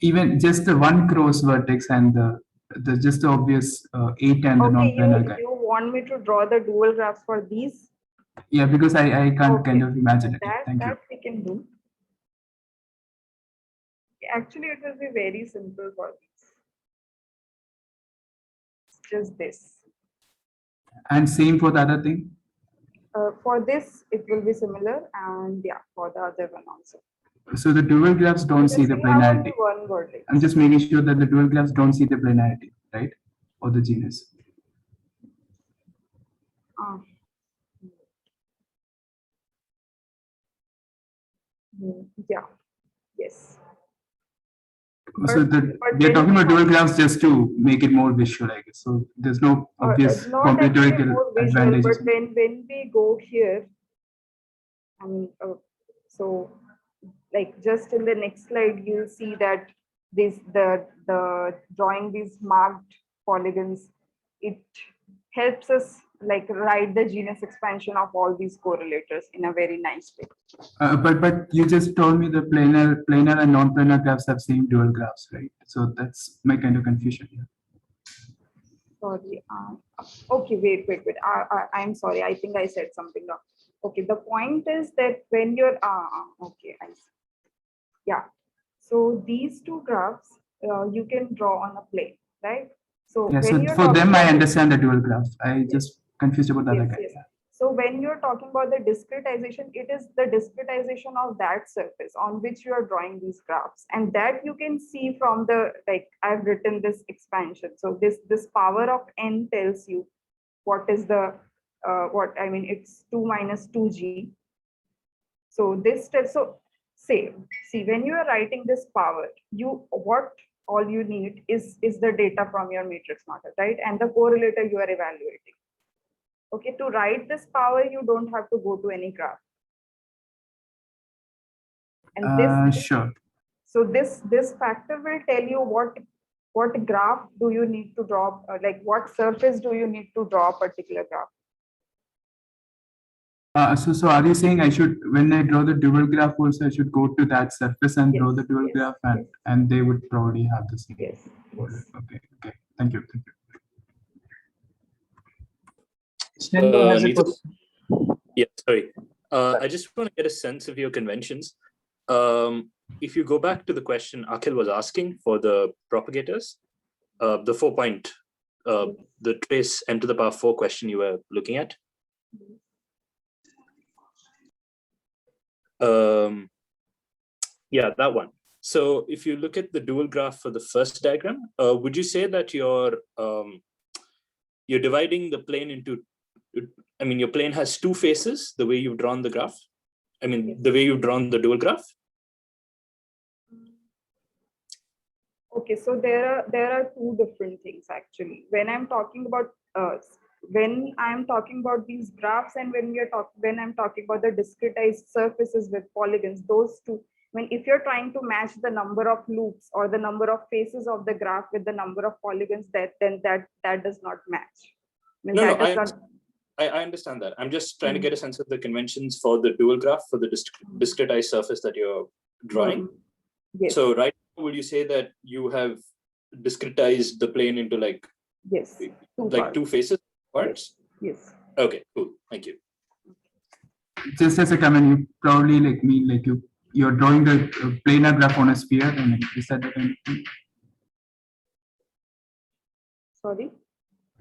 Even just the one cross vertex and the just the obvious 8 and the non-planar guy. You want me to draw the dual graphs for these? Yeah, because I can't kind of imagine it. Thank you. That we can do. Actually, it will be very simple for these. It's just this. And same for the other thing? For this, it will be similar, and yeah, for the other one also. So the dual graphs don't see the planarity. I'm just making sure that the dual graphs don't see the planarity, right? Or the genus. Yeah. Yes. So we're talking about dual graphs just to make it more visual, I guess. So there's no obvious combinatorial advantage. But when we go here, I mean, so like just in the next slide, you'll see that the drawing these marked polygons, it helps us like write the genus expansion of all these correlators in a very nice way. But you just told me the planar and non-planar graphs have same dual graphs, right? So that's my kind of confusion here. Sorry. Okay, wait. I'm sorry. I think I said something wrong. Okay, the point is that when you're okay, I see. Yeah. So these two graphs you can draw on a plane, right? So Yeah. when So you're for talking them, I about understand the dual graph. I just confused about the other guy. yes. So when you're talking about the discretization, it is the discretization of that surface on which you are drawing these graphs, and that you can see from the, like, I've written this expansion. So this power of n tells you what is the what I mean. It's 2 minus 2g. So this tells, so see when you are writing this power, what all you need is the data from your matrix model, right? And the correlator you are evaluating. Okay, to write this power, you don't have to go to any graph. And sure. So this factor will tell you what graph do you need to draw, like what surface do you need to draw a particular graph. So are you saying I should, when I draw the dual graph also, I should go to that surface and draw the dual graph, and they would probably have the same. Yes. Okay. Thank you. has a question. Yeah, sorry. I just want to get a sense of your conventions. If you go back to the question Akhil was asking for the propagators, the 4-point, the trace n to the power 4 question you were looking at. Yeah, that one. So if you look at the dual graph for the first diagram, would you say that you're dividing the plane into, I mean, your plane has two faces, the way you've drawn the graph? I mean, the way you've drawn the dual graph? Okay, so there are two different things actually. When I'm talking about these graphs, and when I'm talking about the discretized surfaces with polygons, those two. If you're trying to match the number of loops or the number of faces of the graph with the number of polygons, that does not match. I understand that. I'm just trying to get a sense of the conventions for the dual graph for the discretized surface that you're drawing. Yes. So right now, would you say that you have discretized the plane into like two faces parts? Yes. Okay, cool. Thank you. Just as a comment, you probably mean you're drawing the planar graph on a sphere. I mean, is that the kind of thing? Sorry?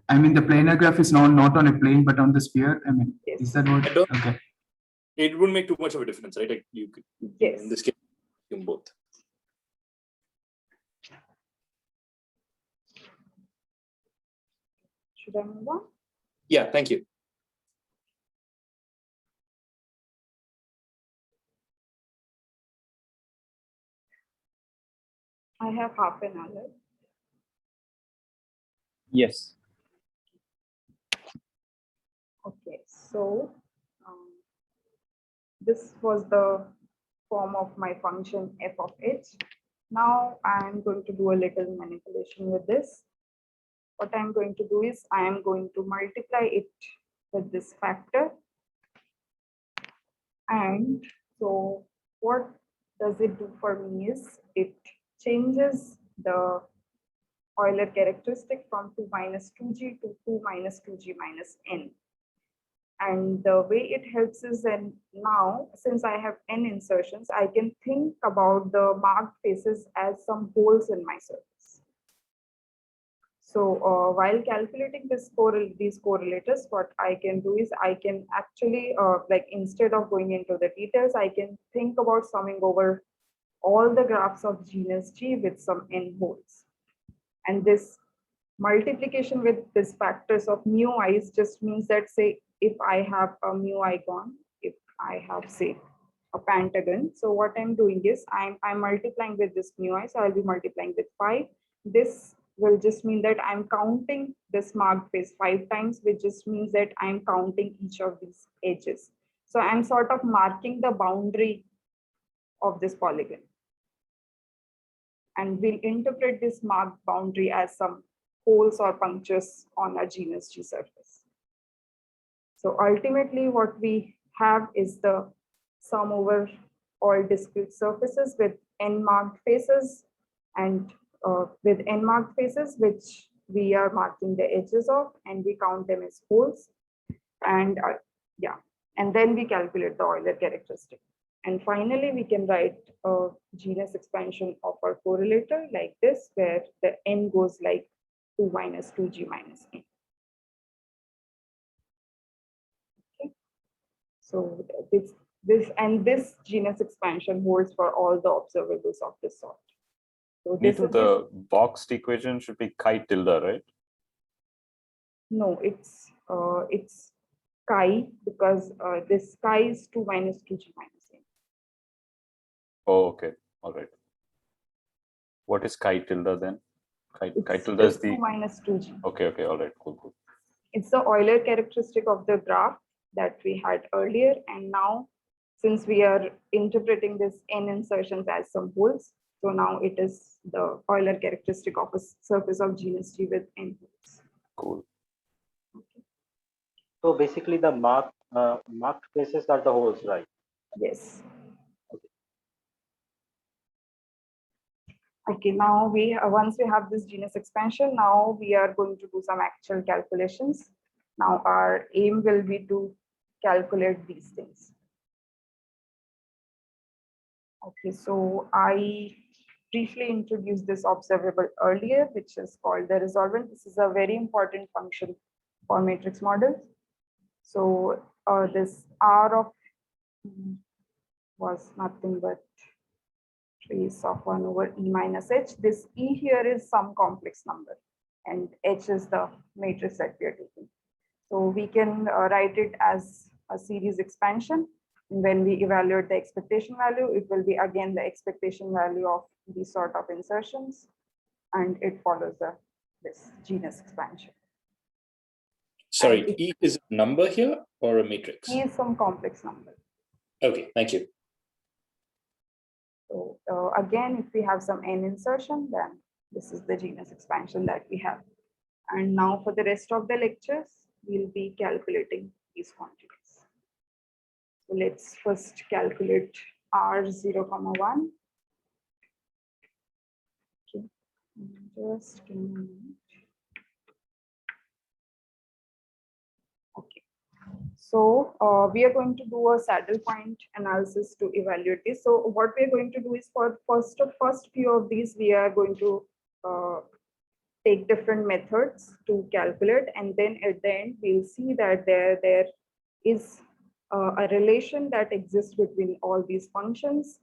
I mean, the planar graph is not on a plane, but on the sphere. I mean, is that what? Okay. It wouldn't make too much of a difference, right? Like you could, in this case, you can both. Should I move on? Yeah, thank you. I have half an hour. Yes. Okay, so this was the form of my function f of h. Now I'm going to do a little manipulation with this. What I'm going to do is I am going to multiply it with this factor. And so what does it do for me is it changes the Euler characteristic from 2 minus 2g to 2 minus 2g minus n. And the way it helps is, and now since I have n insertions, I can think about the marked faces as some holes in my surface. So while calculating these correlators, what I can do is I can actually instead of going into the details, I can think about summing over all the graphs of genus G with some n holes. And this multiplication with these factors of mu i's just means that, say, if I have a mu icon, if I have, say, a pentagon, so what I'm doing is I'm multiplying with this mu I, so I'll be multiplying with 5. This will just mean that I'm counting this marked face 5 times, which just means that I'm counting each of these edges. So I'm sort of marking the boundary of this polygon. And we'll interpret this marked boundary as some holes or punctures on a genus G surface. So ultimately what we have is the sum over all discrete surfaces with n marked faces, and with n marked faces which we are marking the edges of, and we count them as holes. And and then we calculate the Euler characteristic. And finally, we can write a genus expansion of our correlator like this, where the n goes like 2 minus 2g minus n. Okay. So this genus expansion holds for all the observables of this sort. So this Neetu, is the boxed equation should be chi tilde, right? No, it's chi, because this chi is 2 minus 2g minus n. Oh, okay. All right. What is chi tilde then? Chi tilde is 2 the minus 2g. Okay, okay, all right, cool. It's the Euler characteristic of the graph that we had earlier, and now since we are interpreting this n insertions as some holes, so now it is the Euler characteristic of a surface of genus G with n holes. Cool. So basically the marked faces are the holes, right? Yes. Okay, now once we have this genus expansion, now we are going to do some actual calculations. Now our aim will be to calculate these things. Okay, so I briefly introduced this observable earlier, which is called the resolvent. This is a very important function for matrix models. So this R of was nothing but trace of 1 over E minus H. This E here is some complex number, and H is the matrix that we are taking. So we can write it as a series expansion. And when we evaluate the expectation value, it will be again the expectation value of these sort of insertions, and it follows this genus expansion. Sorry, E is a number here or a matrix? E is some complex number. Okay, thank you. So again, if we have some n insertion, then this is the genus expansion that we have. And now for the rest of the lectures, we'll be calculating these quantities. So let's first calculate R0, 1. Okay, just give me a minute. Okay, so we are going to do a saddle point analysis to evaluate this. So what we are going to do is, for first few of these, we are going to take different methods to calculate, and then at the end we'll see that there is a relation that exists between all these functions,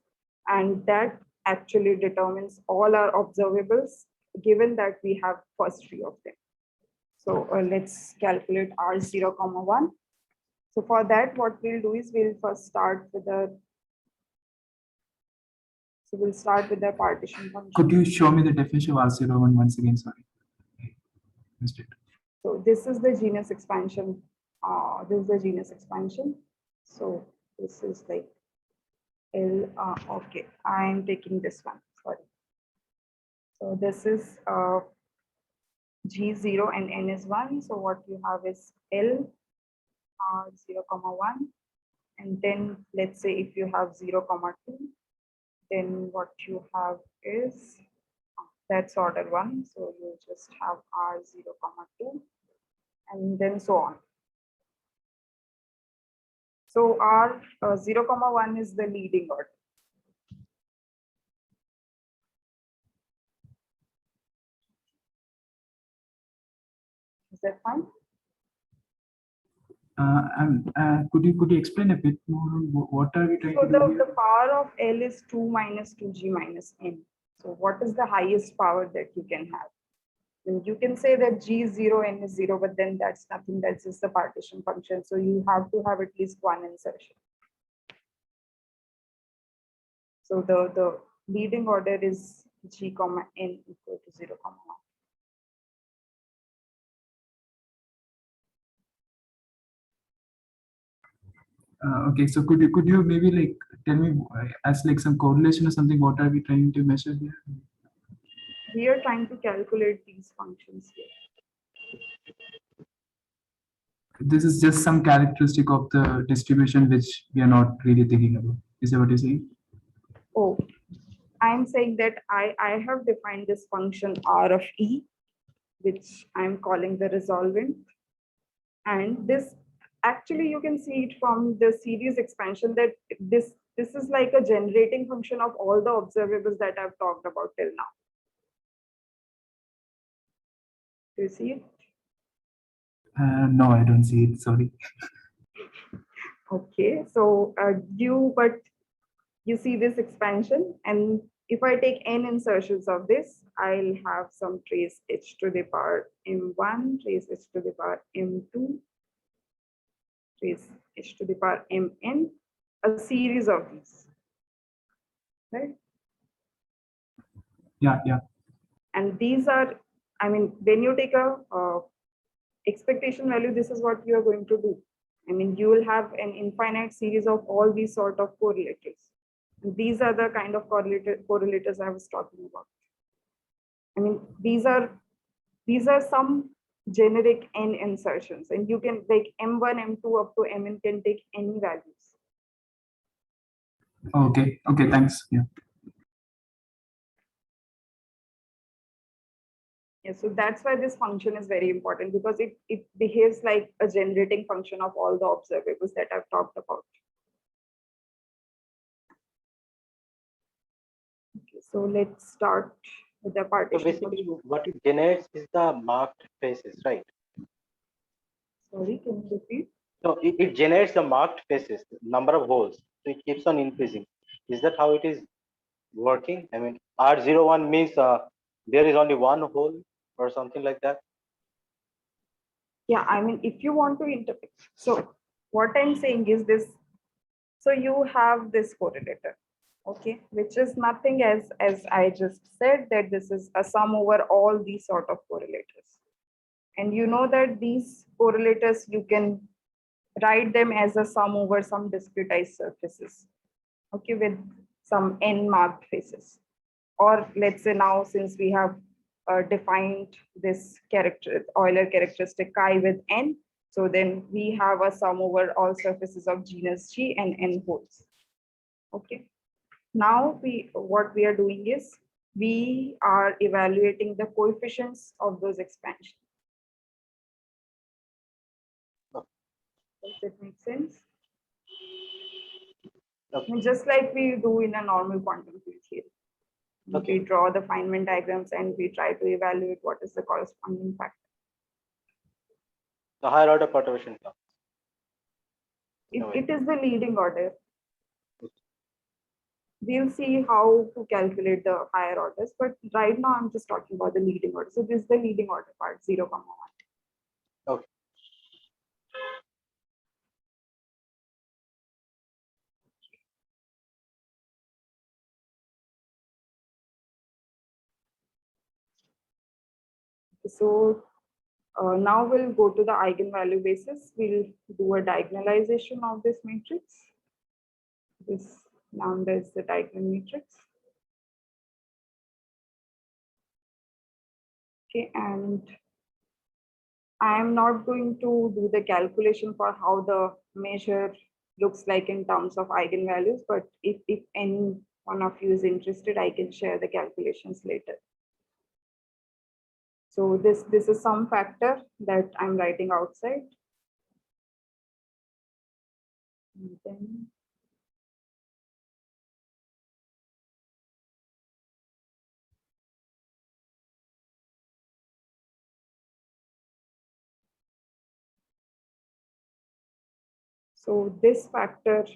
and that actually determines all our observables, given that we have first few of them. So let's calculate R0, 1. So for that, what we'll do is we'll first start with the partition function. Could you show me the definition of R01 once again? Sorry. Missed it. So this is the genus expansion. This is the genus expansion. So this is like L. Okay, I am taking this one. Sorry. So this is G0 and N is 1. So what you have is L R0, 1. And then let's say if you have 0, 2, then what you have is that's order 1. So you just have R0, 2, and then so on. So R0, 1 is the leading order. Is that fine? Could you explain a bit more on what are we trying So to do? the power of L is 2 minus 2g minus n. So what is the highest power that you can have? And you can say that G0 n is 0, but then that's nothing, that's just the partition function. So you have to have at least one insertion. So the leading order is G, n equal to 0, 1. Okay, so could you maybe like tell me as like some correlation or something? What are we trying to measure here? we are trying to calculate these functions here. This is just some characteristic of the distribution which we are not really thinking about. Is that what you're saying? Oh, I'm saying that I have defined this function R of E, which I'm calling the resolvent. And this, actually you can see it from the series expansion that this is like a generating function of all the observables that I've talked about till now. Do you see it? No, I don't see it. Sorry. Okay, so but you see this expansion, and if I take n insertions of this, I'll have some trace h to the power m1, trace h to the power m2, trace h to the power mn, a series of these, right? Yeah, yeah. And these are, I mean, when you take a expectation value, this is what you are going to do. I mean, you will have an infinite series of all these sort of correlators. And these are the kind of correlators I was talking about. I mean, these are some generic n insertions, and you can like m1, m2 up to mn can take any values. Okay. Okay. Thanks. Yeah. Yeah, so that's why this function is very important, because it behaves like a generating function of all the observables that I've talked about. Okay, so let's start with the So partition. basically, what it generates is the marked faces, right? Sorry, can you repeat? So it generates the marked faces, number of holes. So it keeps on increasing. Is that how it is working? I mean, R01 means there is only one hole or something like that. Yeah, I mean, if you want to interpret, so what I'm saying is this. So you have this correlator, okay, which is nothing as I just said, that this is a sum over all these sort of correlators. And you know that these correlators, you can write them as a sum over some discretized surfaces, okay, with some n marked faces. Or let's say now, since we have defined this Euler characteristic chi with n, so then we have a sum over all surfaces of genus G and n holes. Okay. Now what we are doing is we are evaluating the coefficients of those expansions. Does that make sense? Okay. Just like we do in a normal quantum field theory. Okay. We draw the Feynman diagrams and we try to evaluate what is the corresponding factor. The higher order perturbation term. It is the leading order. We'll see how to calculate the higher orders, but right now I'm just talking about the leading order. So this is the leading order part, 0, 1. Okay. So now we'll go to the eigenvalue basis. We'll do a diagonalization of this matrix. This lambda is the diagonal matrix. Okay, and I am not going to do the calculation for how the measure looks like in terms of eigenvalues, but if any one of you is interested, I can share the calculations later. So this is some factor that I'm writing outside. And then so this factor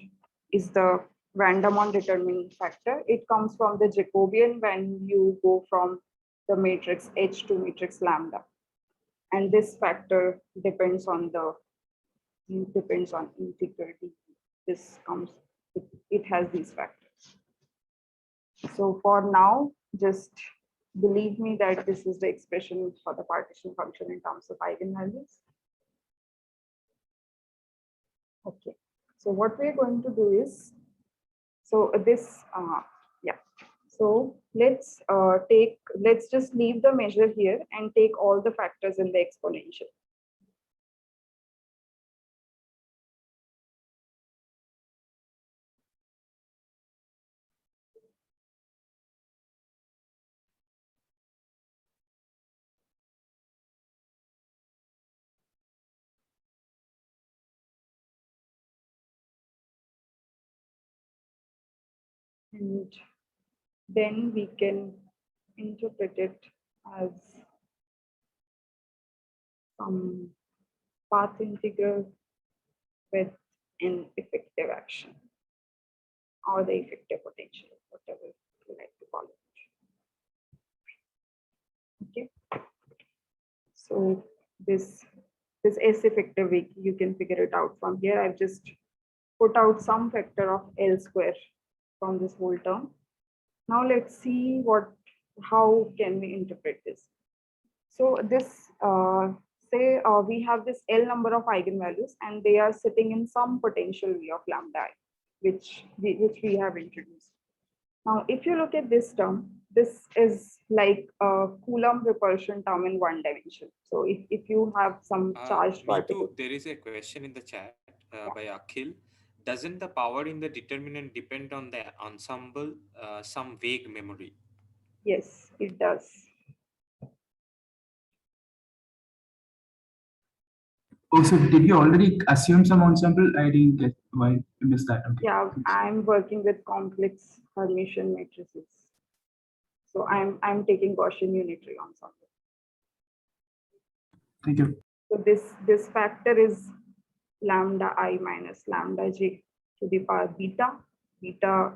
is the van der Waals determining factor. It comes from the Jacobian when you go from the matrix H to matrix lambda. And this factor depends on integral d. This comes, it has these factors. So for now, just believe me that this is the expression for the partition function in terms of eigenvalues. Okay, so what we're going to do is, so this, yeah, So let's just leave the measure here and take all the factors in the exponential. And then we can interpret it as some path integral with an effective action or the effective potential, whatever you like to call it. Okay. So this S effective, you can figure it out from here. I've just put out some factor of L square from this whole term. Now let's see how can we interpret this. So this, say we have this L number of eigenvalues and they are sitting in some potential V of lambda I, which we have introduced. Now, if you look at this term, this is like a Coulomb repulsion term in one dimension. So if you have some charged particle. There is a question in the chat by Akhil. Doesn't the power in the determinant depend on the ensemble, some vague memory? Yes, it does. Oh, so did you already assume some ensemble? I didn't get why I missed that. Okay. Yeah, I'm working with complex Hermitian matrices. So I'm taking Gaussian unitary ensemble. Thank you. So this factor is lambda I minus lambda j to the power beta. Beta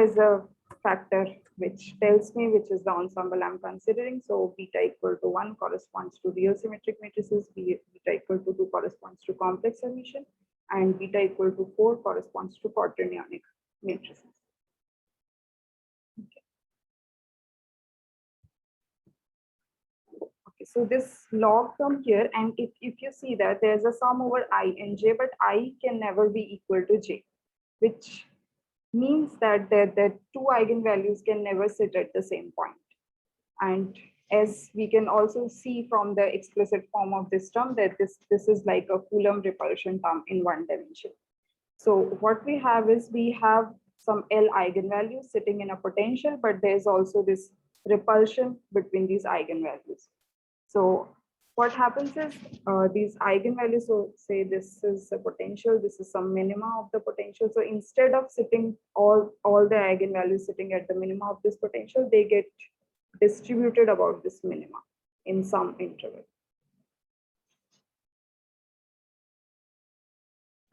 is a factor which tells me which is the ensemble I'm considering. So beta equal to 1 corresponds to real symmetric matrices, beta equal to 2 corresponds to complex Hermitian, and beta equal to 4 corresponds to quaternionic matrices. Okay, so this log term here, and if you see that there's a sum over I and j, but I can never be equal to j, which means that the two eigenvalues can never sit at the same point. And as we can also see from the explicit form of this term, that this is like a Coulomb repulsion term in one dimension. So what we have is we have some L eigenvalues sitting in a potential, but there's also this repulsion between these eigenvalues. So what happens is these eigenvalues, so say this is a potential, this is some minima of the potential. So instead of sitting all the eigenvalues sitting at the minima of this potential, they get distributed about this minima in some interval.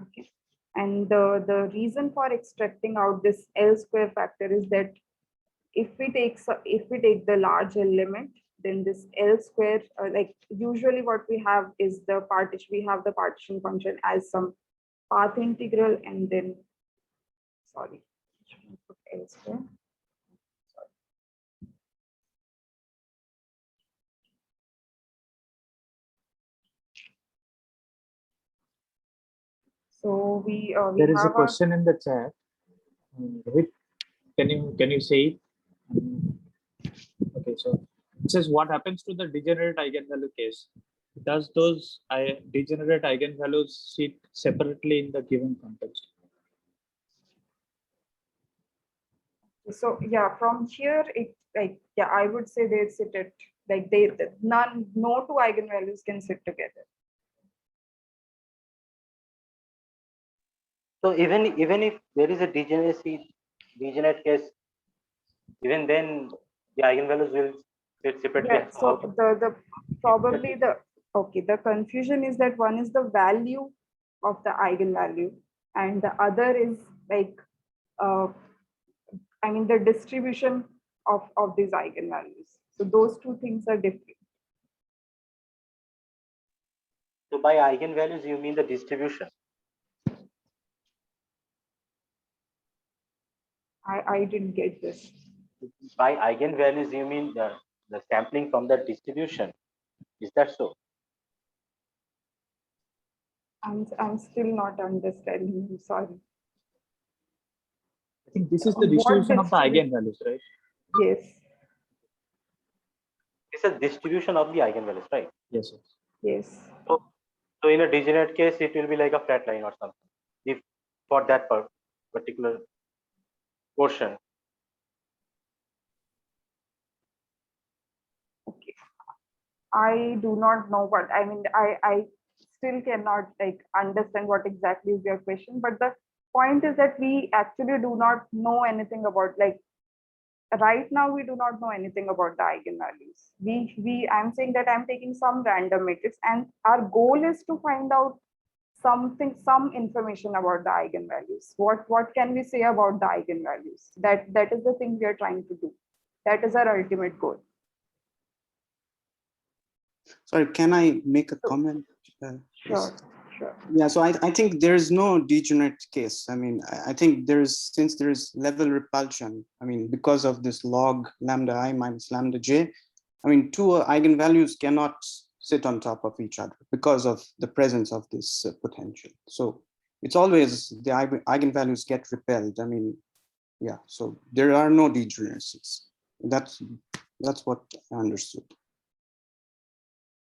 Okay. And the reason for extracting out this L square factor is that if we take the large L limit, then this L square, like usually what we have is the partition, we have the partition function as some path integral, and then, sorry, put L square. So we there is a have question in the chat. Can you say it? Okay, so it says what happens to the degenerate eigenvalue case? Does those degenerate eigenvalues sit separately in the given context? So yeah, from here it I would say they sit at no two eigenvalues can sit together. So even if there is a degenerate case, even then the eigenvalues will sit separately. Yeah, so the confusion is that one is the value of the eigenvalue and the other is the distribution of these eigenvalues. So those two things are different. So by eigenvalues you mean the distribution? I didn't get this. By eigenvalues you mean the sampling from the distribution. Is that so? I'm still not understanding. I'm sorry. I think this is the What distribution of the distribution? eigenvalues, right? Yes. It's a distribution of the eigenvalues, right? Yes. Yes. So in a degenerate case, it will be like a flat line or something. If for that particular portion. Okay. I do not know what I mean. I still cannot like understand what exactly is your question. But the point is that we actually do not know anything about like right now we do not know anything about the eigenvalues. I'm saying that I'm taking some random matrix and our goal is to find out some information about the eigenvalues. What can we say about the eigenvalues? That is the thing we are trying to do. That is our ultimate goal. Sorry, can I make a comment? Sure. Yeah, so I think there is no degenerate case. I mean, I think since there is level repulsion, I mean, because of this log lambda I minus lambda j, I mean, two eigenvalues cannot sit on top of each other because of the presence of this potential. So it's always the eigenvalues get repelled. I mean, yeah, so there are no degeneracies. That's what I understood.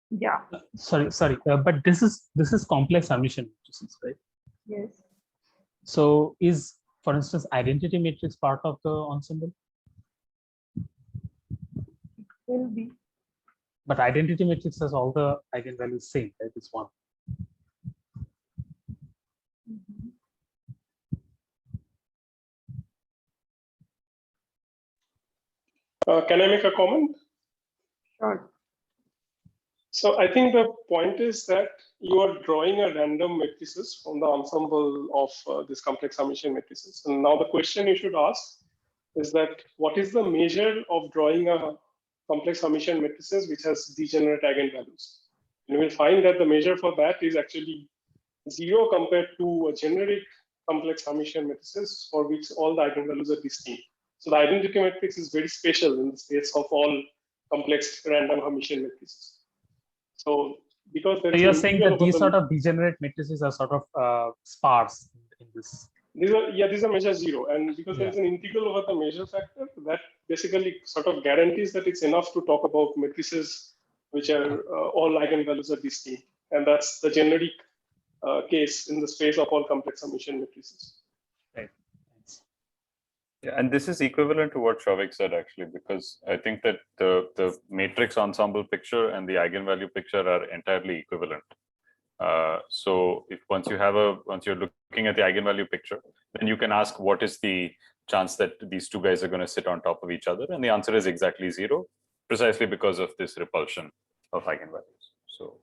Yeah. Sorry, but this is complex Hermitian matrices, right? Yes. So is, for instance, identity matrix part of the ensemble? Will be. But identity matrix has all the eigenvalues same, right? It's one. Can I make a comment? Sure. So I think the point is that you are drawing a random matrices from the ensemble of this complex Hermitian matrices. And now the question you should ask is that what is the measure of drawing a complex Hermitian matrices which has degenerate eigenvalues? And you will find that the measure for that is actually 0 compared to a generic complex Hermitian matrices for which all the eigenvalues are distinct. So the identity matrix is very special in the space of all complex random Hermitian matrices. So because there is you're saying that these sort of degenerate matrices are sort of sparse in this. These are measure 0, and because there is an integral over the measure factor, that basically sort of guarantees that it's enough to talk about matrices which are all eigenvalues are distinct, and that's the generic case in the space of all complex Hermitian matrices. Right. Yeah, and this is equivalent to what Shavik said actually, because I think that the matrix ensemble picture and the eigenvalue picture are entirely equivalent. So if once you're looking at the eigenvalue picture, then you can ask what is the chance that these two guys are going to sit on top of each other, and the answer is exactly 0, precisely because of this repulsion of eigenvalues. So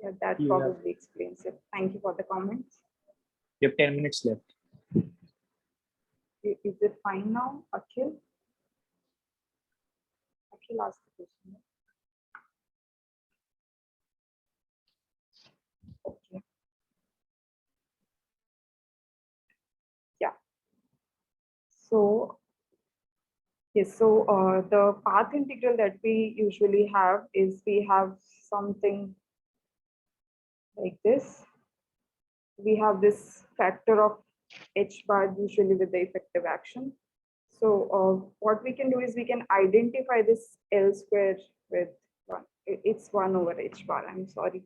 yeah, that probably explains it. Thank you for the comments. You have 10 minutes left. Is it fine now, Akhil? Akhil asked the question. Okay. Yeah. So yes, so the path integral that we usually have is we have something like this. We have this factor of h bar usually with the effective action. So what we can do is we can identify this L square with 1. It's 1 over h bar. I'm sorry.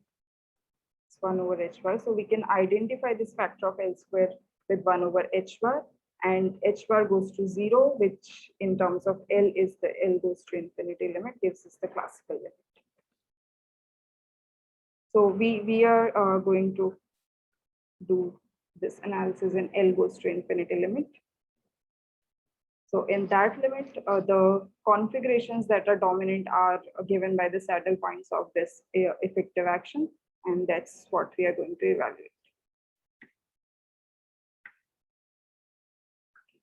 It's 1 over h bar. So we can identify this factor of L square with 1 over h bar, and h bar goes to 0, which in terms of L is the L goes to infinity limit, gives us the classical limit. So we are going to do this analysis in L goes to infinity limit. So in that limit, the configurations that are dominant are given by the saddle points of this effective action, and that's what we are going to evaluate.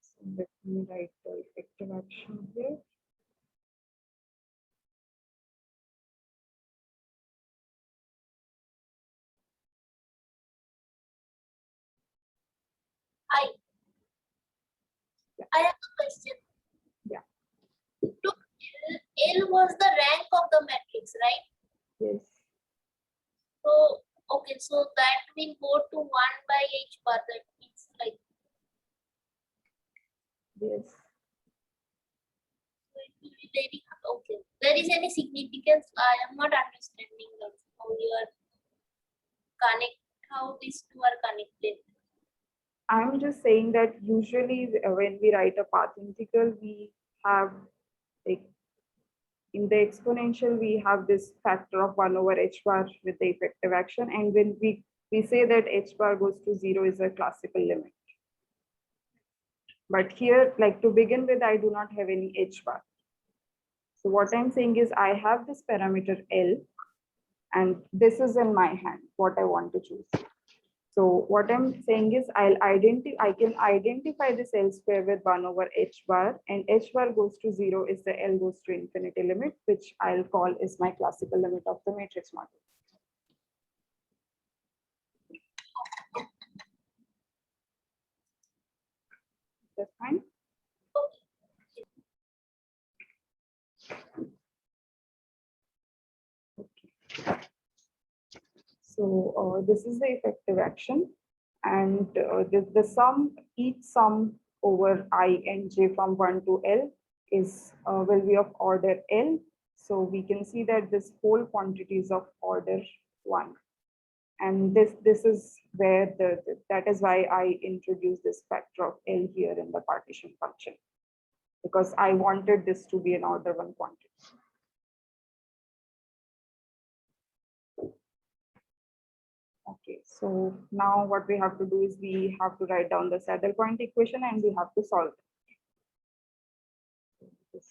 So let me write the effective action here. I have a question. Yeah. So L was the rank of the matrix, right? Yes. So okay, so that will go to 1 by there is any significance? I am not understanding how you are how these two are connected. I'm just saying that usually when we write a path integral, we have like in the exponential, we have this factor of 1 over h bar with the effective action. And when we say that h bar goes to 0 is a classical limit. But here, like to begin with, I do not have any h bar. So what I'm saying is I have this parameter L, and this is in my hand, what I want to choose. So what I'm saying is I can identify this L square with 1 over h bar, and h bar goes to 0 is the L goes to infinity limit, which I'll call is my classical limit of the matrix model. That's fine. Okay. So this is the effective action, and the sum, each sum over I and j from 1 to L is will be of order L. So we can see that this whole quantity is of order 1. And this is where that is why I introduced this factor of L here in the partition function, because I wanted this to be an order 1 quantity. Okay, so now what we have to do is we have to write down the saddle point equation and we have to solve it.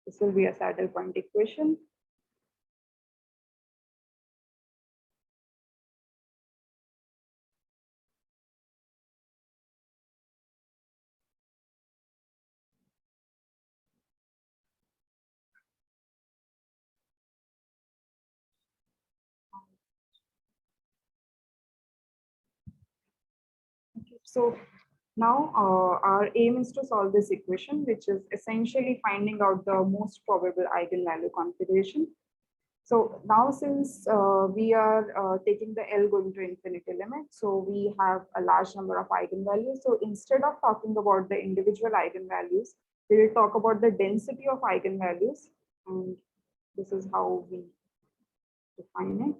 This will be a saddle point equation. Okay, so now our aim is to solve this equation, which is essentially finding out the most probable eigenvalue configuration. So now since we are taking the L going to infinity limit, so we have a large number of eigenvalues. So instead of talking about the individual eigenvalues, we will talk about the density of eigenvalues, and this is how we define it.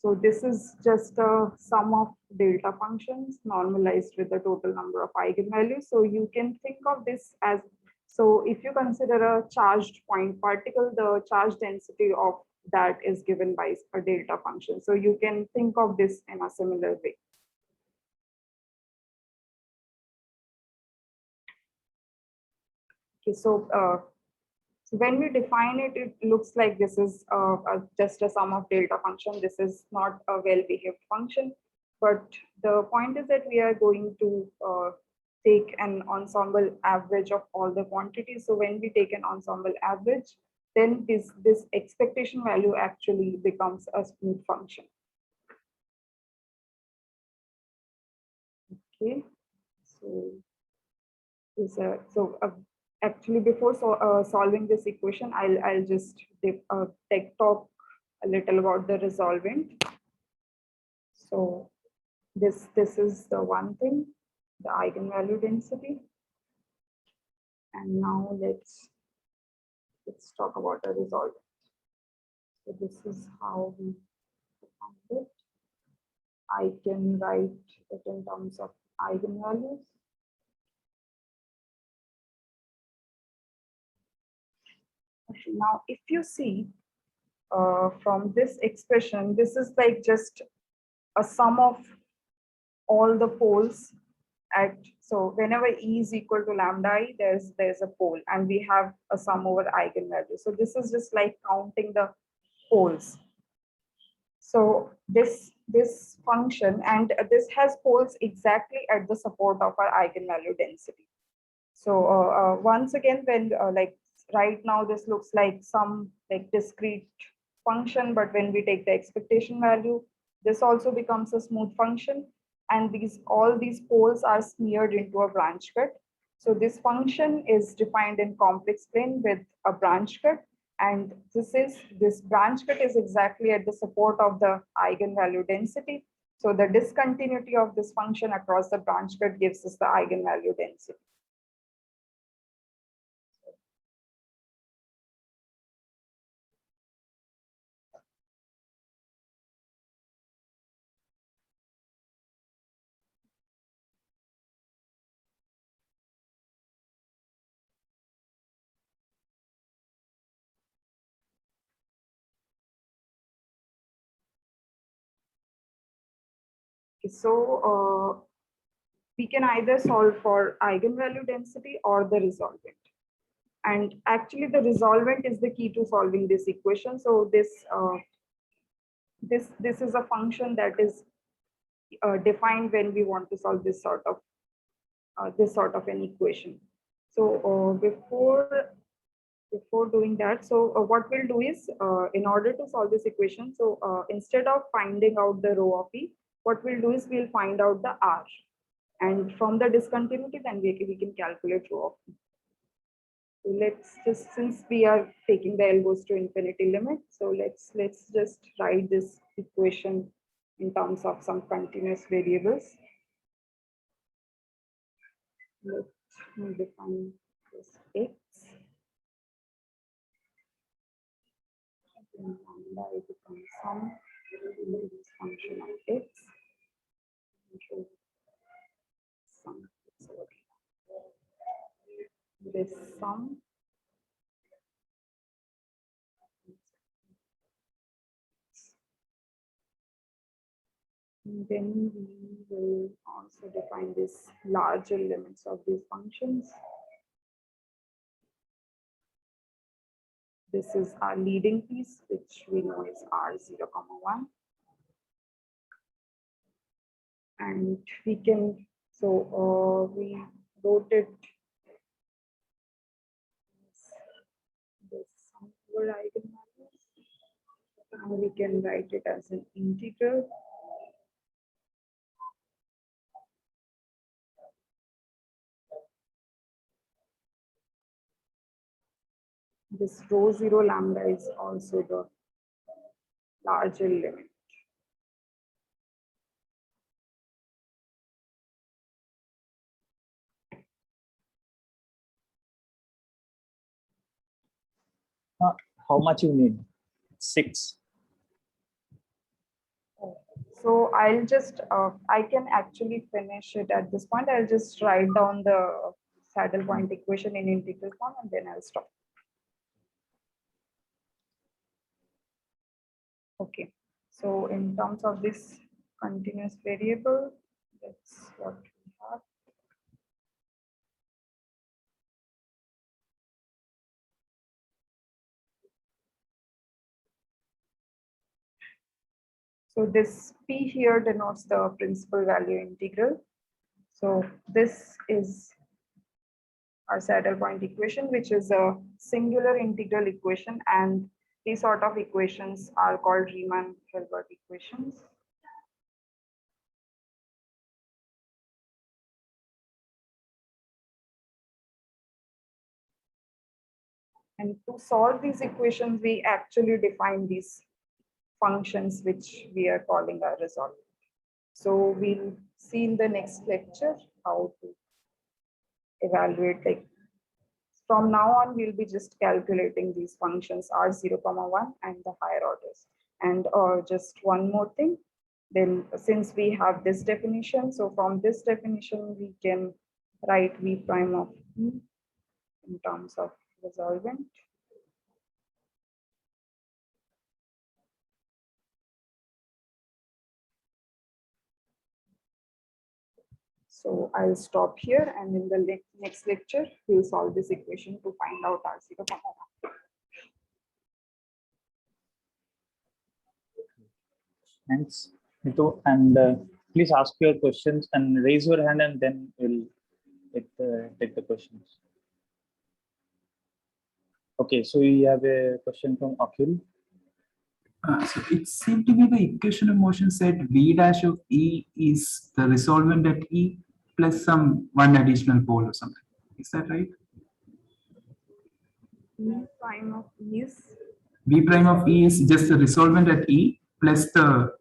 So this is just a sum of delta functions normalized with the total number of eigenvalues. So you can think of this as, so if you consider a charged point particle, the charge density of that is given by a delta function. So you can think of this in a similar way. Okay, so when we define it, it looks like this is just a sum of delta function. This is not a well-behaved function, but the point is that we are going to take an ensemble average of all the quantities. So when we take an ensemble average, then this expectation value actually becomes a smooth function. Okay, so actually, before solving this equation, I'll just talk a little about the resolvent. So this is the one thing, the eigenvalue density. And now let's talk about the resolvent. So this is how we define it. I can write it in terms of eigenvalues. Now, if you see from this expression, this is like just a sum of all the poles at, so whenever E is equal to lambda I, there's a pole, and we have a sum over eigenvalue. So this is just like counting the poles. So this function, and this has poles exactly at the support of our eigenvalue density. So once again, when like right now this looks like some like discrete function, but when we take the expectation value, this also becomes a smooth function, and all these poles are smeared into a branch cut. So this function is defined in complex plane with a branch cut, and this branch cut is exactly at the support of the eigenvalue density. So the discontinuity of this function across the branch cut gives us the eigenvalue density. So we can either solve for eigenvalue density or the resolvent. And actually the resolvent is the key to solving this equation. So this is a function that is defined when we want to solve this sort of an equation. So before doing that, so what we'll do is in order to solve this equation, so instead of finding out the rho of E, what we'll do is we'll find out the R, and from the discontinuity then we can calculate rho of E. So let's just, since we are taking the L goes to infinity limit, so let's just write this equation in terms of some continuous variables. Let me define this X. And lambda it becomes some function of X. This sum and then we will also define this larger limits of these functions. This is our leading piece, which we know is R0, 1. And we can, so we wrote it this over eigenvalues, and we can write it as an integral. This rho 0 lambda is also the larger limit. How much you need? 6. So I'll just, I can actually finish it at this point. I'll just write down the saddle point equation in integral form and then I'll stop. Okay, so in terms of this continuous variable, that's what we have. So this P here denotes the principal value integral. So this is our saddle point equation, which is a singular integral equation, and these sort of equations are called Riemann-Hilbert equations. And to solve these equations, we actually define these functions which we are calling our resolvent. So we'll see in the next lecture how to evaluate, like from now on, we'll be just calculating these functions R0, 1 and the higher orders. And just one more thing, then since we have this definition, so from this definition, we can write V prime of E in terms of resolvent. So I'll stop here, and in the next lecture, we'll solve this equation to find out R0, 1. Thanks, Neetu. And please ask your questions and raise your hand, and then we'll take the questions. Okay, so we have a question from Akhil. So it seemed to be the equation of motion said V dash of E is the resolvent at E plus one additional pole or something. Is that right? V prime of E is? V prime of E is just the resolvent at E plus the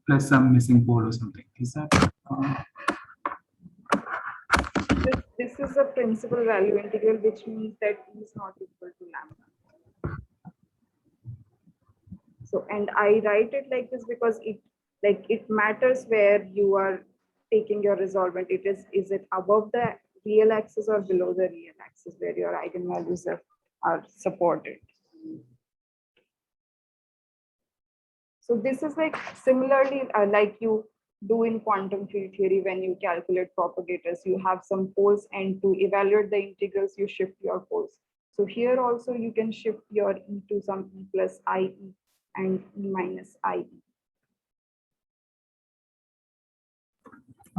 plus some missing pole or something. Is that? This is a principal value integral, which means that E is not equal to lambda. So, and I write it like this because it matters where you are taking your resolvent. Is it above the real axis or below the real axis where your eigenvalues are supported. So this is like similarly like you do in quantum field theory when you calculate propagators, you have some poles, and to evaluate the integrals, you shift your poles. So here also you can shift your E to some E plus IE and E minus IE.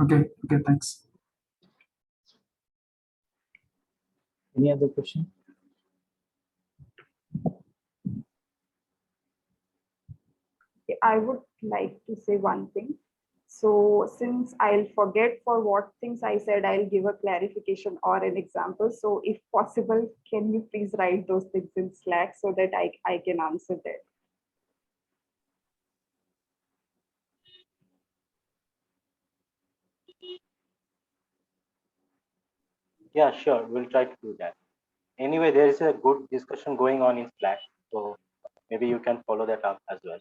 Okay, thanks. Any other question? I would like to say one thing. So since I'll forget for what things I said, I'll give a clarification or an example. So if possible, can you please write those things in Slack so that I can answer that? Yeah, sure. We'll try to do that. Anyway, there is a good discussion going on in Slack, so maybe you can follow that up as well.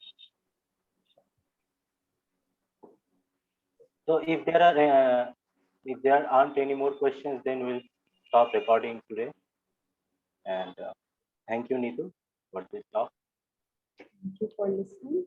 So if there aren't any more questions, then we'll stop recording today. And thank you, Neetu, for this talk. Thank you for listening.